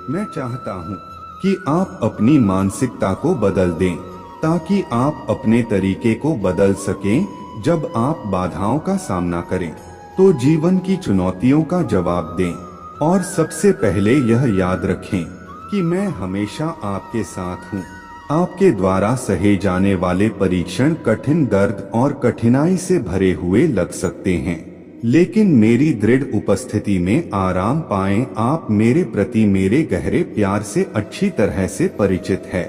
मैं चाहता हूँ कि आप अपनी मानसिकता को बदल दें ताकि आप अपने तरीके को बदल सकें। जब आप बाधाओं का सामना करें तो जीवन की चुनौतियों का जवाब दें और सबसे पहले यह याद रखें कि मैं हमेशा आपके साथ हूँ। आपके द्वारा सहे जाने वाले परीक्षण कठिन, दर्द और कठिनाई से भरे हुए लग सकते हैं, लेकिन मेरी दृढ़ उपस्थिति में आराम पाएं। आप मेरे प्रति मेरे गहरे प्यार से अच्छी तरह से परिचित है।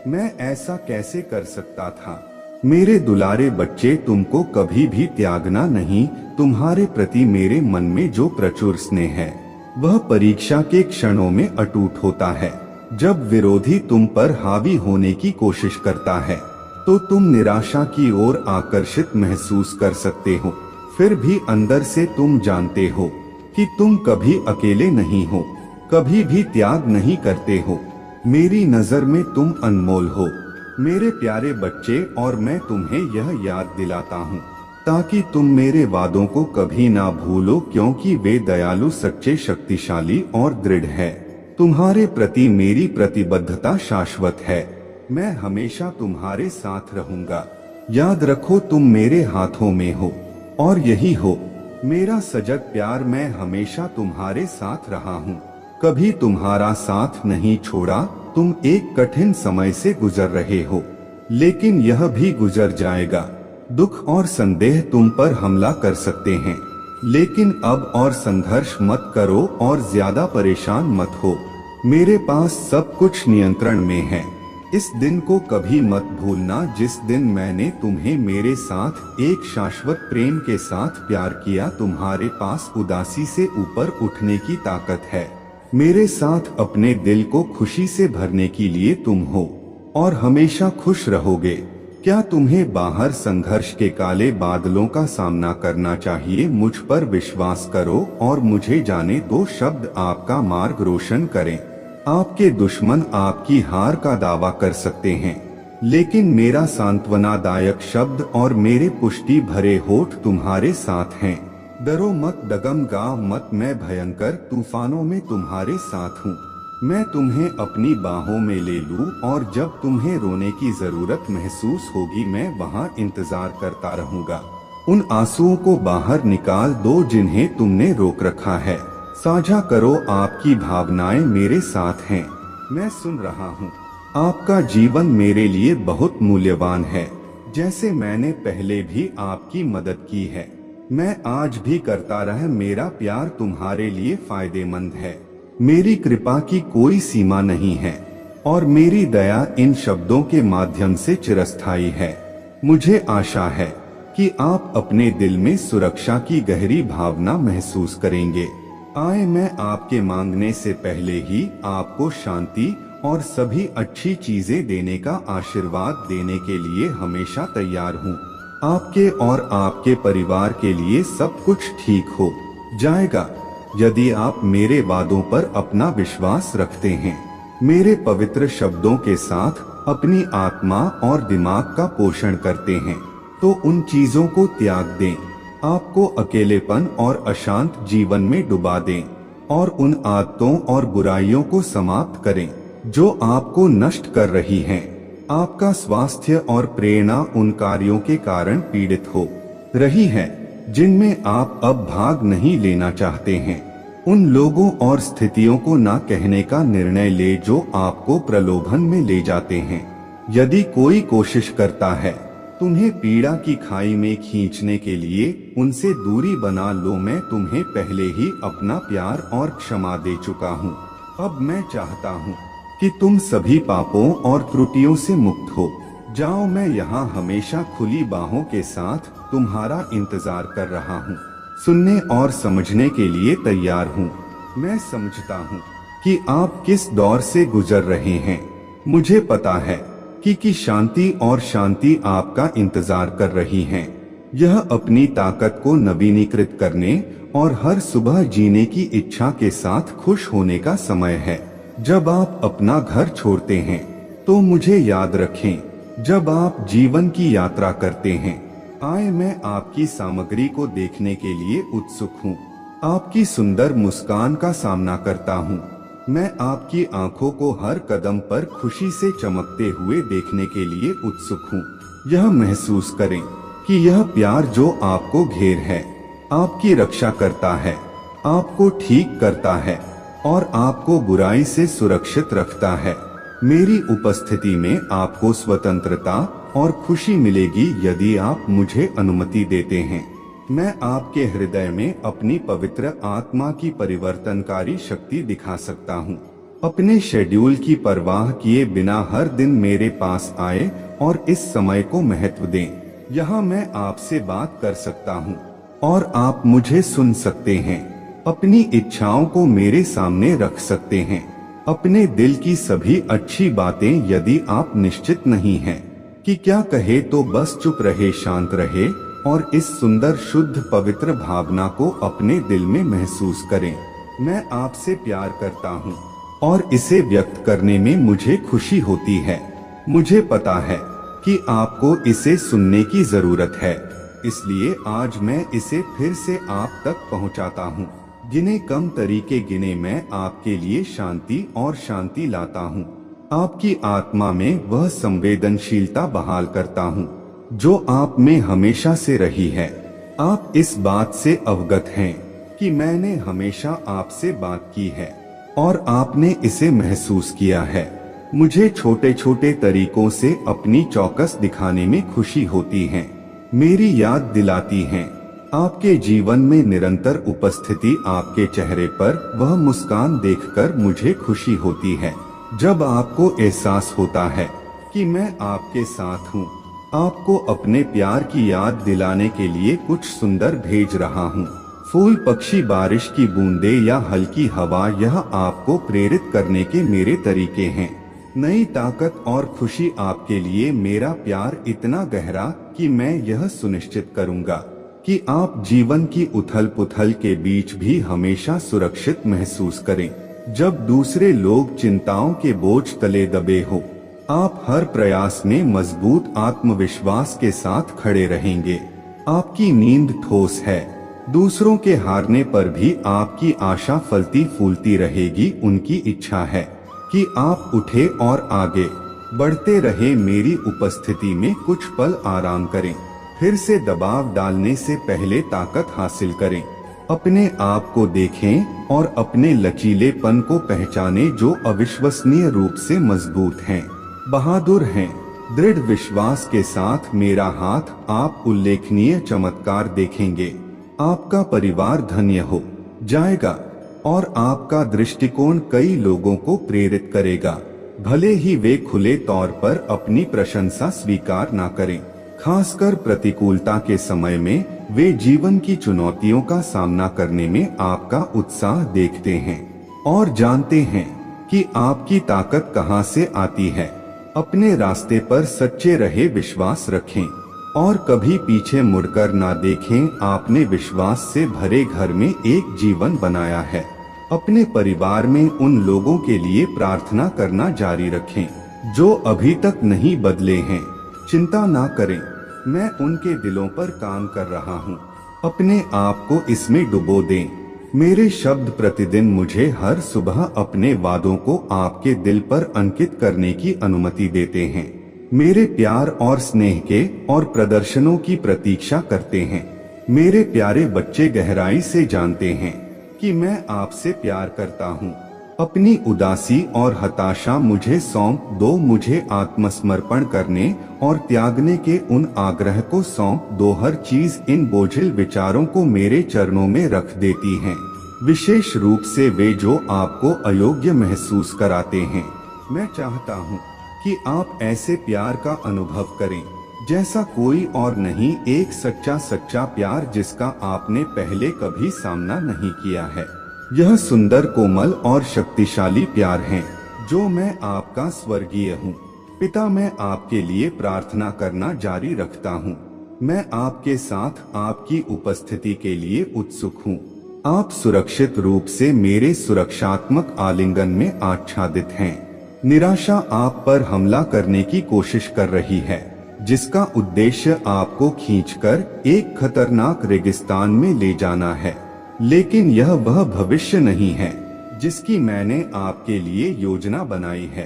मैं ऐसा कैसे कर सकता था? मेरे दुलारे बच्चे, तुमको कभी भी त्यागना नहीं। तुम्हारे प्रति मेरे मन में जो प्रचुर स्नेह है वह परीक्षा के क्षणों में अटूट होता है। जब विरोधी तुम पर हावी होने की कोशिश करता है तो तुम निराशा की ओर आकर्षित महसूस कर सकते हो। फिर भी अंदर से तुम जानते हो कि तुम कभी अकेले नहीं हो, कभी भी त्याग नहीं करते हो। मेरी नजर में तुम अनमोल हो मेरे प्यारे बच्चे, और मैं तुम्हें यह याद दिलाता हूँ ताकि तुम मेरे वादों को कभी ना भूलो, क्योंकि वे दयालु, सच्चे, शक्तिशाली और दृढ़ है। तुम्हारे प्रति मेरी प्रतिबद्धता शाश्वत है। मैं हमेशा तुम्हारे साथ रहूंगा। याद रखो, तुम मेरे हाथों में हो और यही हो मेरा सजग प्यार। मैं हमेशा तुम्हारे साथ रहा हूँ, कभी तुम्हारा साथ नहीं छोड़ा। तुम एक कठिन समय से गुजर रहे हो, लेकिन यह भी गुजर जाएगा। दुख और संदेह तुम पर हमला कर सकते हैं, लेकिन अब और संघर्ष मत करो और ज्यादा परेशान मत हो। मेरे पास सब कुछ नियंत्रण में है। इस दिन को कभी मत भूलना जिस दिन मैंने तुम्हें मेरे साथ एक शाश्वत प्रेम के साथ प्यार किया। तुम्हारे पास उदासी से ऊपर उठने की ताकत है। मेरे साथ अपने दिल को खुशी से भरने के लिए तुम हो और हमेशा खुश रहोगे। क्या तुम्हें बाहर संघर्ष के काले बादलों का सामना करना चाहिए? मुझ पर विश्वास करो और मुझे जाने दो। शब्द आपका मार्ग रोशन करें। आपके दुश्मन आपकी हार का दावा कर सकते हैं, लेकिन मेरा सांत्वनादायक शब्द और मेरे पुष्टि भरे होठ तुम्हारे साथ हैं। डरो मत, डगमगा मत, मैं भयंकर तूफानों में तुम्हारे साथ हूँ। मैं तुम्हें अपनी बाहों में ले लूं और जब तुम्हें रोने की जरूरत महसूस होगी मैं वहाँ इंतजार करता रहूंगा। उन आंसुओं को बाहर निकाल दो जिन्हें तुमने रोक रखा है। साझा करो, आपकी भावनाएं मेरे साथ हैं, मैं सुन रहा हूँ। आपका जीवन मेरे लिए बहुत मूल्यवान है, जैसे मैंने पहले भी आपकी मदद की है, मैं आज भी करता रहा। मेरा प्यार तुम्हारे लिए फायदेमंद है। मेरी कृपा की कोई सीमा नहीं है और मेरी दया इन शब्दों के माध्यम से चिरस्थायी है। मुझे आशा है कि आप अपने दिल में सुरक्षा की गहरी भावना महसूस करेंगे। आए, मैं आपके मांगने से पहले ही आपको शांति और सभी अच्छी चीजें देने का आशीर्वाद देने के लिए हमेशा तैयार हूँ। आपके और आपके परिवार के लिए सब कुछ ठीक हो जाएगा यदि आप मेरे वादों पर अपना विश्वास रखते हैं। मेरे पवित्र शब्दों के साथ अपनी आत्मा और दिमाग का पोषण करते हैं, तो उन चीजों को त्याग दें, आपको अकेलेपन और अशांत जीवन में डुबा दें और उन आदतों और बुराइयों को समाप्त करें जो आपको नष्ट कर रही हैं। आपका स्वास्थ्य और प्रेरणा उन कार्यों के कारण पीड़ित हो रही है जिनमें आप अब भाग नहीं लेना चाहते हैं। उन लोगों और स्थितियों को ना कहने का निर्णय ले जो आपको प्रलोभन में ले जाते हैं। यदि कोई कोशिश करता है तुम्हें पीड़ा की खाई में खींचने के लिए, उनसे दूरी बना लो। मैं तुम्हें पहले ही अपना प्यार और क्षमा दे चुका हूँ। अब मैं चाहता हूँ कि तुम सभी पापों और त्रुटियों से मुक्त हो जाओ। मैं यहाँ हमेशा खुली बाहों के साथ तुम्हारा इंतजार कर रहा हूँ, सुनने और समझने के लिए तैयार हूँ। मैं समझता हूँ कि आप किस दौर से गुजर रहे हैं। मुझे पता है कि शांति और शांति आपका इंतजार कर रही हैं। यह अपनी ताकत को नवीनीकृत करने और हर सुबह जीने की इच्छा के साथ खुश होने का समय है। जब आप अपना घर छोड़ते हैं तो मुझे याद रखें, जब आप जीवन की यात्रा करते हैं आए मैं आपकी सामग्री को देखने के लिए उत्सुक हूँ। आपकी सुंदर मुस्कान का सामना करता हूँ। मैं आपकी आंखों को हर कदम पर खुशी से चमकते हुए देखने के लिए उत्सुक हूँ। यह महसूस करें कि यह प्यार जो आपको घेर है, आपकी रक्षा करता है, आपको ठीक करता है और आपको बुराई से सुरक्षित रखता है। मेरी उपस्थिति में आपको स्वतंत्रता और खुशी मिलेगी यदि आप मुझे अनुमति देते हैं। मैं आपके हृदय में अपनी पवित्र आत्मा की परिवर्तनकारी शक्ति दिखा सकता हूँ। अपने शेड्यूल की परवाह किए बिना हर दिन मेरे पास आए और इस समय को महत्व दें। यहाँ मैं आपसे बात कर सकता हूँ और आप मुझे सुन सकते हैं। अपनी इच्छाओं को मेरे सामने रख सकते हैं, अपने दिल की सभी अच्छी बातें। यदि आप निश्चित नहीं हैं कि क्या कहे तो बस चुप रहे, शांत रहे और इस सुंदर शुद्ध पवित्र भावना को अपने दिल में महसूस करें। मैं आपसे प्यार करता हूँ और इसे व्यक्त करने में मुझे खुशी होती है। मुझे पता है कि आपको इसे सुनने की जरूरत है, इसलिए आज मैं इसे फिर से आप तक पहुँचाता हूँ। गिने कम तरीके गिने मैं आपके लिए शांति और शांति लाता हूँ। आपकी आत्मा में वह संवेदनशीलता बहाल करता हूँ जो आप में हमेशा से रही है। आप इस बात से अवगत हैं कि मैंने हमेशा आपसे बात की है और आपने इसे महसूस किया है। मुझे छोटे छोटे तरीकों से अपनी चौकस दिखाने में खुशी होती है। मेरी याद दिलाती हैं आपके जीवन में निरंतर उपस्थिति। आपके चेहरे पर वह मुस्कान देखकर मुझे खुशी होती है जब आपको एहसास होता है कि मैं आपके साथ हूँ। आपको अपने प्यार की याद दिलाने के लिए कुछ सुंदर भेज रहा हूँ। फूल, पक्षी, बारिश की बूंदें या हल्की हवा, यह आपको प्रेरित करने के मेरे तरीके हैं। नई ताकत और खुशी आपके लिए। मेरा प्यार इतना गहरा कि मैं यह सुनिश्चित करूँगा कि आप जीवन की उथल पुथल के बीच भी हमेशा सुरक्षित महसूस करें। जब दूसरे लोग चिंताओं के बोझ तले दबे हो, आप हर प्रयास में मजबूत आत्मविश्वास के साथ खड़े रहेंगे। आपकी नींद ठोस है, दूसरों के हारने पर भी आपकी आशा फलती फूलती रहेगी। उनकी इच्छा है कि आप उठे और आगे बढ़ते रहे। मेरी उपस्थिति में कुछ पल आराम करें, फिर से दबाव डालने से पहले ताकत हासिल करें। अपने आप को देखें और अपने लचीलेपन को पहचानें जो अविश्वसनीय रूप से मजबूत हैं, बहादुर हैं। दृढ़ विश्वास के साथ मेरा हाथ, आप उल्लेखनीय चमत्कार देखेंगे। आपका परिवार धन्य हो जाएगा और आपका दृष्टिकोण कई लोगों को प्रेरित करेगा, भले ही वे खुले तौर पर अपनी प्रशंसा स्वीकार न करें। खासकर प्रतिकूलता के समय में वे जीवन की चुनौतियों का सामना करने में आपका उत्साह देखते हैं और जानते हैं कि आपकी ताकत कहां से आती है। अपने रास्ते पर सच्चे रहे, विश्वास रखें और कभी पीछे मुड़कर ना देखें। आपने विश्वास से भरे घर में एक जीवन बनाया है। अपने परिवार में उन लोगों के लिए प्रार्थना करना जारी रखें जो अभी तक नहीं बदले हैं। चिंता ना करें, मैं उनके दिलों पर काम कर रहा हूँ। अपने आप को इसमें डुबो दें। मेरे शब्द प्रतिदिन मुझे हर सुबह अपने वादों को आपके दिल पर अंकित करने की अनुमति देते हैं। मेरे प्यार और स्नेह के और प्रदर्शनों की प्रतीक्षा करते हैं। मेरे प्यारे बच्चे गहराई से जानते हैं कि मैं आपसे प्यार करता हूँ। अपनी उदासी और हताशा मुझे सौंप दो। मुझे आत्मसमर्पण करने और त्यागने के उन आग्रह को सौंप दो। हर चीज इन बोझिल विचारों को मेरे चरणों में रख देती हैं, विशेष रूप से वे जो आपको अयोग्य महसूस कराते हैं। मैं चाहता हूँ कि आप ऐसे प्यार का अनुभव करें जैसा कोई और नहीं, एक सच्चा प्यार जिसका आपने पहले कभी सामना नहीं किया है। यह सुंदर, कोमल और शक्तिशाली प्यार है जो मैं आपका स्वर्गीय हूँ। पिता, मैं आपके लिए प्रार्थना करना जारी रखता हूँ। मैं आपके साथ आपकी उपस्थिति के लिए उत्सुक हूँ। आप सुरक्षित रूप से मेरे सुरक्षात्मक आलिंगन में आच्छादित हैं। निराशा आप पर हमला करने की कोशिश कर रही है, जिसका उद्देश्य आपको खींचकर एक खतरनाक रेगिस्तान में ले जाना है। लेकिन यह वह भविष्य नहीं है जिसकी मैंने आपके लिए योजना बनाई है।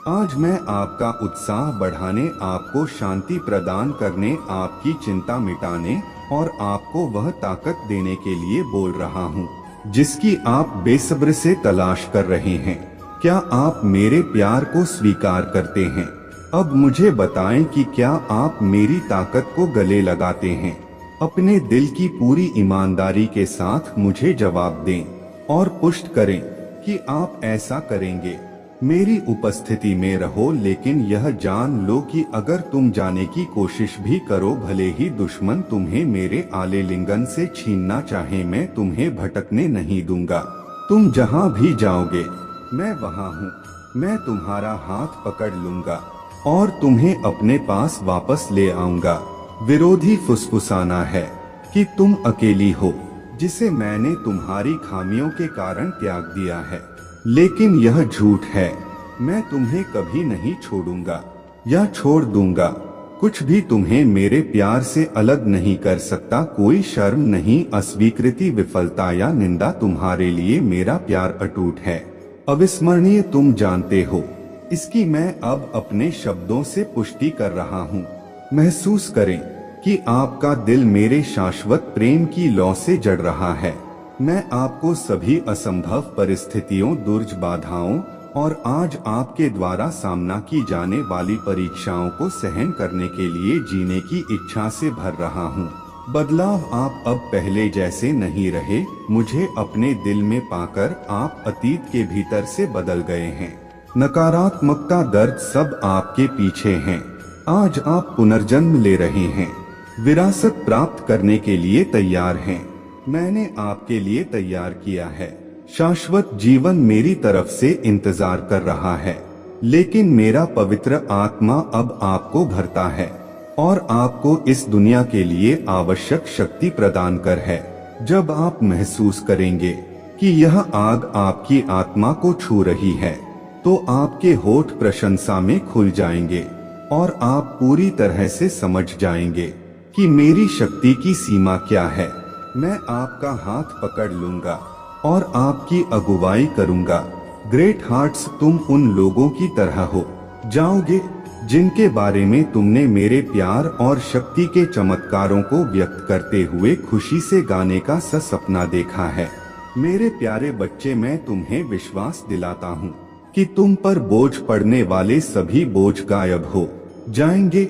आज मैं आपका उत्साह बढ़ाने, आपको शांति प्रदान करने, आपकी चिंता मिटाने और आपको वह ताकत देने के लिए बोल रहा हूँ जिसकी आप बेसब्र से तलाश कर रहे हैं। क्या आप मेरे प्यार को स्वीकार करते हैं? अब मुझे बताएं कि क्या आप मेरी ताकत को गले लगाते हैं। अपने दिल की पूरी ईमानदारी के साथ मुझे जवाब दें और पुष्ट करें कि आप ऐसा करेंगे। मेरी उपस्थिति में रहो, लेकिन यह जान लो कि अगर तुम जाने की कोशिश भी करो, भले ही दुश्मन तुम्हें मेरे आलिंगन से छीनना चाहे, मैं तुम्हें भटकने नहीं दूंगा। तुम जहां भी जाओगे मैं वहां हूँ। मैं तुम्हारा हाथ पकड़ लूंगा और तुम्हें अपने पास वापस ले आऊंगा। विरोधी फुसफुसाना है कि तुम अकेली हो, जिसे मैंने तुम्हारी खामियों के कारण त्याग दिया है, लेकिन यह झूठ है। मैं तुम्हें कभी नहीं छोड़ूंगा या छोड़ दूंगा। कुछ भी तुम्हें मेरे प्यार से अलग नहीं कर सकता। कोई शर्म नहीं, अस्वीकृति, विफलता या निंदा। तुम्हारे लिए मेरा प्यार अटूट है, अविस्मरणीय। तुम जानते हो इसकी मैं अब अपने शब्दों से पुष्टि कर रहा हूँ। महसूस करें कि आपका दिल मेरे शाश्वत प्रेम की लौ से जड़ रहा है। मैं आपको सभी असंभव परिस्थितियों, दुर्ज बाधाओं और आज आपके द्वारा सामना की जाने वाली परीक्षाओं को सहन करने के लिए जीने की इच्छा से भर रहा हूँ। बदलाव आप अब पहले जैसे नहीं रहे। मुझे अपने दिल में पाकर आप अतीत के भीतर से बदल गए हैं। नकारात्मकता, दर्द सब आपके पीछे हैं। आज आप पुनर्जन्म ले रहे हैं, विरासत प्राप्त करने के लिए तैयार हैं। मैंने आपके लिए तैयार किया है। शाश्वत जीवन मेरी तरफ से इंतजार कर रहा है, लेकिन मेरा पवित्र आत्मा अब आपको भरता है और आपको इस दुनिया के लिए आवश्यक शक्ति प्रदान कर है। जब आप महसूस करेंगे कि यह आग आपकी आत्मा को छू रही है, तो आपके होठ प्रशंसा में खुल जाएंगे और आप पूरी तरह से समझ जाएंगे कि मेरी शक्ति की सीमा क्या है। मैं आपका हाथ पकड़ लूंगा और आपकी अगुवाई करूंगा। ग्रेट हार्ट्स, तुम उन लोगों की तरह हो जाओगे जिनके बारे में तुमने मेरे प्यार और शक्ति के चमत्कारों को व्यक्त करते हुए खुशी से गाने का सपना देखा है। मेरे प्यारे बच्चे, मैं तुम्हें विश्वास दिलाता हूँ कि तुम पर बोझ पड़ने वाले सभी बोझ गायब हो जाएंगे।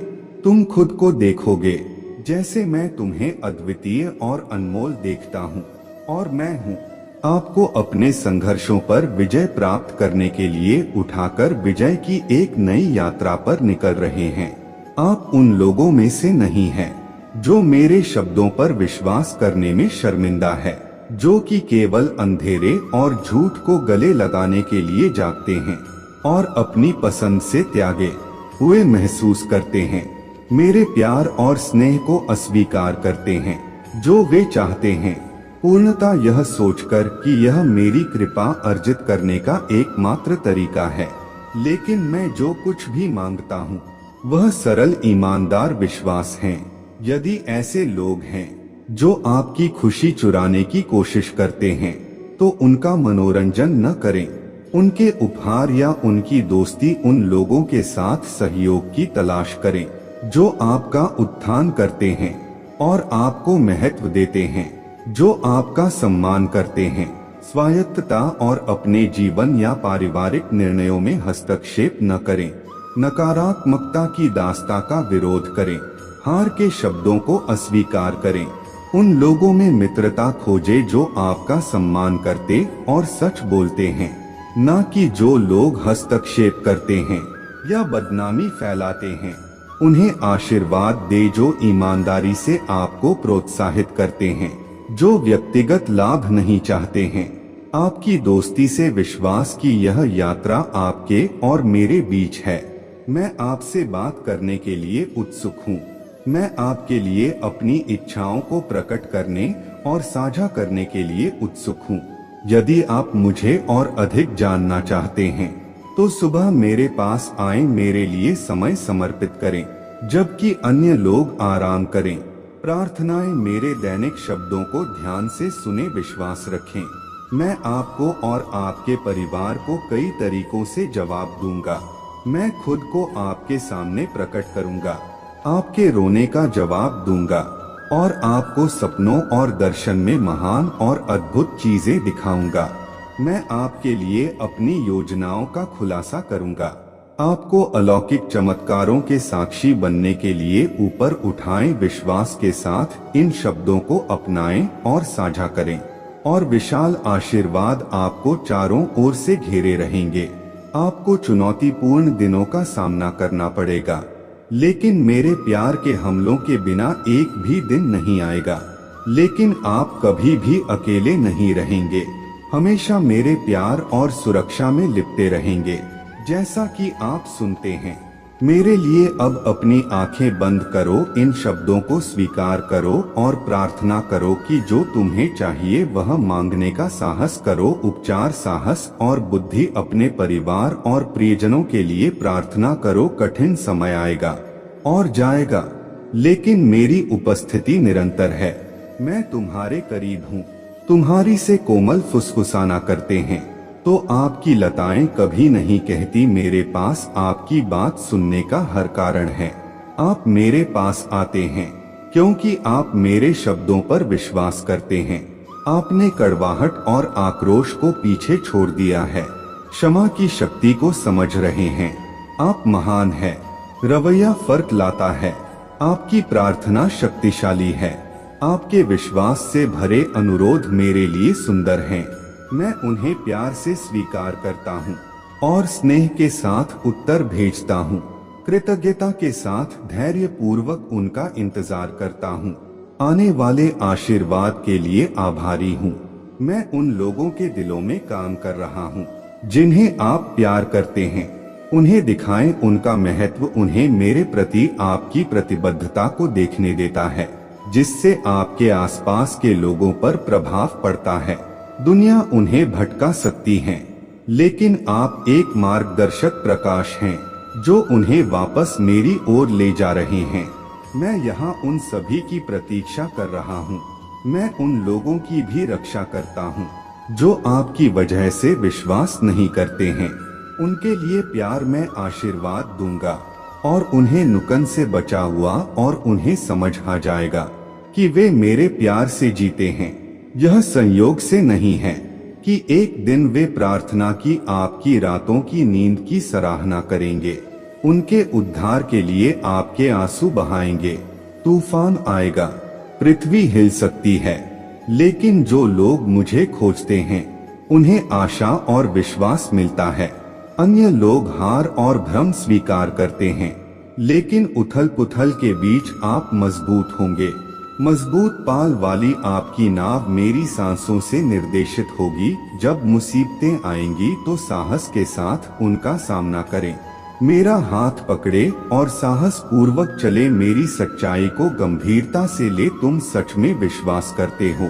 तुम खुद को देखोगे जैसे मैं तुम्हें अद्वितीय और अनमोल देखता हूँ, और मैं हूँ आपको अपने संघर्षों पर विजय प्राप्त करने के लिए उठाकर विजय की एक नई यात्रा पर निकल रहे हैं। आप उन लोगों में से नहीं हैं जो मेरे शब्दों पर विश्वास करने में शर्मिंदा है, जो कि केवल अंधेरे और झूठ को गले लगाने के लिए जागते हैं और अपनी पसंद से त्यागे हुए महसूस करते हैं। मेरे प्यार और स्नेह को अस्वीकार करते हैं जो वे चाहते हैं। पूर्णता यह सोचकर कि यह मेरी कृपा अर्जित करने का एकमात्र तरीका है, लेकिन मैं जो कुछ भी मांगता हूँ वह सरल ईमानदार विश्वास है। यदि ऐसे लोग हैं जो आपकी खुशी चुराने की कोशिश करते हैं, तो उनका मनोरंजन न करें। उनके उपहार या उनकी दोस्ती, उन लोगों के साथ सहयोग की तलाश करें जो आपका उत्थान करते हैं। और आपको महत्व देते हैं, जो आपका सम्मान करते हैं। स्वायत्तता और अपने जीवन या पारिवारिक निर्णयों में हस्तक्षेप न करें। नकारात्मकता की दास्ता का विरोध करें। हार के शब्दों को अस्वीकार करें। उन लोगों में मित्रता खोजें जो आपका सम्मान करते और सच बोलते हैं, न कि जो लोग हस्तक्षेप करते हैं या बदनामी फैलाते हैं। उन्हें आशीर्वाद दे जो ईमानदारी से आपको प्रोत्साहित करते हैं, जो व्यक्तिगत लाभ नहीं चाहते हैं। आपकी दोस्ती से विश्वास की यह यात्रा आपके और मेरे बीच है। मैं आपसे बात करने के लिए उत्सुक हूँ। मैं आपके लिए अपनी इच्छाओं को प्रकट करने और साझा करने के लिए उत्सुक हूँ। यदि आप मुझे और अधिक जानना चाहते हैं तो सुबह मेरे पास आएं, मेरे लिए समय समर्पित करें जबकि अन्य लोग आराम करें। प्रार्थनाएं मेरे दैनिक शब्दों को ध्यान से सुने, विश्वास रखें। मैं आपको और आपके परिवार को कई तरीकों से जवाब दूंगा। मैं खुद को आपके सामने प्रकट करूंगा, आपके रोने का जवाब दूंगा और आपको सपनों और दर्शन में महान और अद्भुत चीजें दिखाऊंगा। मैं आपके लिए अपनी योजनाओं का खुलासा करूंगा। आपको अलौकिक चमत्कारों के साक्षी बनने के लिए ऊपर उठाएं, विश्वास के साथ इन शब्दों को अपनाएं और साझा करें और विशाल आशीर्वाद आपको चारों ओर से घेरे रहेंगे। आपको चुनौतीपूर्ण दिनों का सामना करना पड़ेगा, लेकिन मेरे प्यार के हमलों के बिना एक भी दिन नहीं आएगा। लेकिन आप कभी भी अकेले नहीं रहेंगे, हमेशा मेरे प्यार और सुरक्षा में लिपटे रहेंगे। जैसा कि आप सुनते हैं, मेरे लिए अब अपनी आंखें बंद करो, इन शब्दों को स्वीकार करो और प्रार्थना करो कि जो तुम्हें चाहिए वह मांगने का साहस करो। उपचार, साहस और बुद्धि अपने परिवार और प्रियजनों के लिए प्रार्थना करो। कठिन समय आएगा और जाएगा, लेकिन मेरी उपस्थिति निरंतर है। मैं तुम्हारे करीब हूँ। तुम्हारी से कोमल फुसफुसाना करते हैं तो आपकी लताएं कभी नहीं कहती, मेरे पास आपकी बात सुनने का हर कारण है। आप मेरे पास आते हैं क्योंकि आप मेरे शब्दों पर विश्वास करते हैं। आपने कड़वाहट और आक्रोश को पीछे छोड़ दिया है, क्षमा की शक्ति को समझ रहे हैं। आप महान हैं। रवैया फर्क लाता है। आपकी प्रार्थना शक्तिशाली है। आपके विश्वास से भरे अनुरोध मेरे लिए सुंदर हैं। मैं उन्हें प्यार से स्वीकार करता हूँ और स्नेह के साथ उत्तर भेजता हूँ। कृतज्ञता के साथ धैर्य पूर्वक उनका इंतजार करता हूँ। आने वाले आशीर्वाद के लिए आभारी हूँ। मैं उन लोगों के दिलों में काम कर रहा हूँ जिन्हें आप प्यार करते हैं। उन्हें दिखाएं उनका महत्व। उन्हें मेरे प्रति आपकी प्रतिबद्धता को देखने देता है, जिससे आपके आसपास के लोगों पर प्रभाव पड़ता है। दुनिया उन्हें भटका सकती है, लेकिन आप एक मार्गदर्शक प्रकाश हैं जो उन्हें वापस मेरी ओर ले जा रहे हैं। मैं यहाँ उन सभी की प्रतीक्षा कर रहा हूँ। मैं उन लोगों की भी रक्षा करता हूँ जो आपकी वजह से विश्वास नहीं करते हैं। उनके लिए प्यार में आशीर्वाद दूंगा और उन्हें नुकन से बचा हुआ, और उन्हें समझ आ जाएगा कि वे मेरे प्यार से जीते हैं। यह संयोग से नहीं है कि एक दिन वे प्रार्थना की आपकी रातों की नींद की सराहना करेंगे। उनके उद्धार के लिए आपके आंसू बहाएंगे। तूफान आएगा, पृथ्वी हिल सकती है, लेकिन जो लोग मुझे खोजते हैं उन्हें आशा और विश्वास मिलता है। अन्य लोग हार और भ्रम स्वीकार करते हैं, लेकिन उथल पुथल के बीच आप मजबूत होंगे। मजबूत पाल वाली आपकी नाव मेरी सांसों से निर्देशित होगी। जब मुसीबतें आएंगी तो साहस के साथ उनका सामना करें। मेरा हाथ पकड़े और साहस पूर्वक चले। मेरी सच्चाई को गंभीरता से ले। तुम सच में विश्वास करते हो।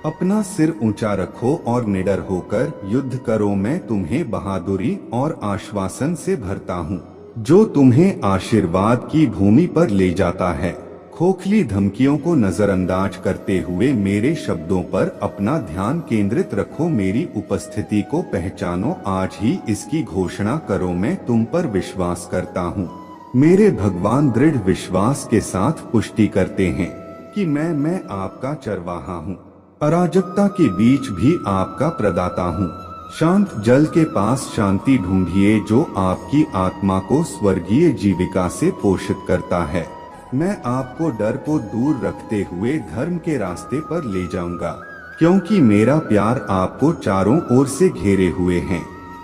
अपना सिर ऊंचा रखो और निडर होकर युद्ध करो। मैं तुम्हें बहादुरी और आश्वासन से भरता हूँ, जो तुम्हें आशीर्वाद की भूमि पर ले जाता है। खोखली धमकियों को नजरअंदाज करते हुए मेरे शब्दों पर अपना ध्यान केंद्रित रखो। मेरी उपस्थिति को पहचानो। आज ही इसकी घोषणा करो, मैं तुम पर विश्वास करता हूँ। मेरे भगवान दृढ़ विश्वास के साथ पुष्टि करते हैं कि मैं आपका चरवाहा हूँ। अराजकता के बीच भी आपका प्रदाता हूँ। शांत जल के पास शांति ढूंढिए जो आपकी आत्मा को स्वर्गीय जीविका से पोषित करता है। मैं आपको डर को दूर रखते हुए धर्म के रास्ते पर ले जाऊंगा, क्योंकि मेरा प्यार आपको चारों ओर से घेरे हुए है।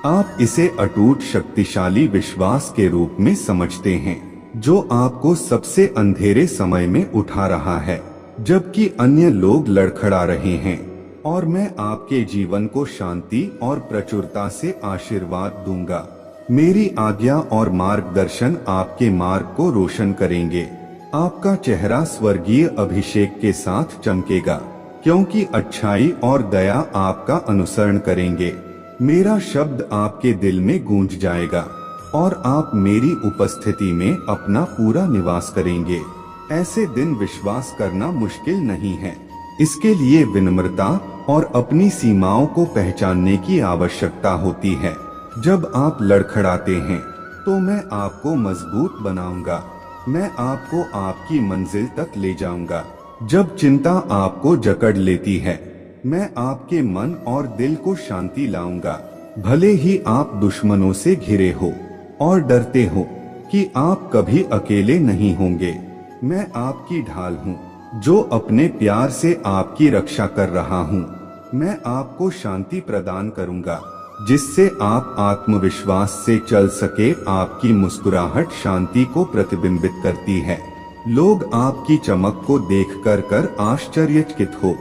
आप इसे अटूट शक्तिशाली विश्वास के रूप में समझते हैं, जो आपको सबसे अंधेरे समय में उठा रहा है, जबकि अन्य लोग लड़खड़ा रहे हैं। और मैं आपके जीवन को शांति और प्रचुरता से आशीर्वाद दूंगा। मेरी आज्ञा और मार्गदर्शन आपके मार्ग को रोशन करेंगे। आपका चेहरा स्वर्गीय अभिषेक के साथ चमकेगा, क्योंकि अच्छाई और दया आपका अनुसरण करेंगे। मेरा शब्द आपके दिल में गूंज जाएगा और आप मेरी उपस्थिति में अपना पूरा निवास करेंगे। ऐसे दिन विश्वास करना मुश्किल नहीं है। इसके लिए विनम्रता और अपनी सीमाओं को पहचानने की आवश्यकता होती है। जब आप लड़खड़ाते हैं तो मैं आपको मजबूत बनाऊंगा। मैं आपको आपकी मंजिल तक ले जाऊंगा। जब चिंता आपको जकड़ लेती है, मैं आपके मन और दिल को शांति लाऊंगा। भले ही आप दुश्मनों से घिरे हो और डरते हो कि आप कभी अकेले नहीं होंगे, मैं आपकी ढाल हूँ जो अपने प्यार से आपकी रक्षा कर रहा हूँ। मैं आपको शांति प्रदान करूँगा, जिससे आप आत्मविश्वास से चल सके। आपकी मुस्कुराहट शांति को प्रतिबिंबित करती है। लोग आपकी चमक को देखकर आश्चर्यचकित हो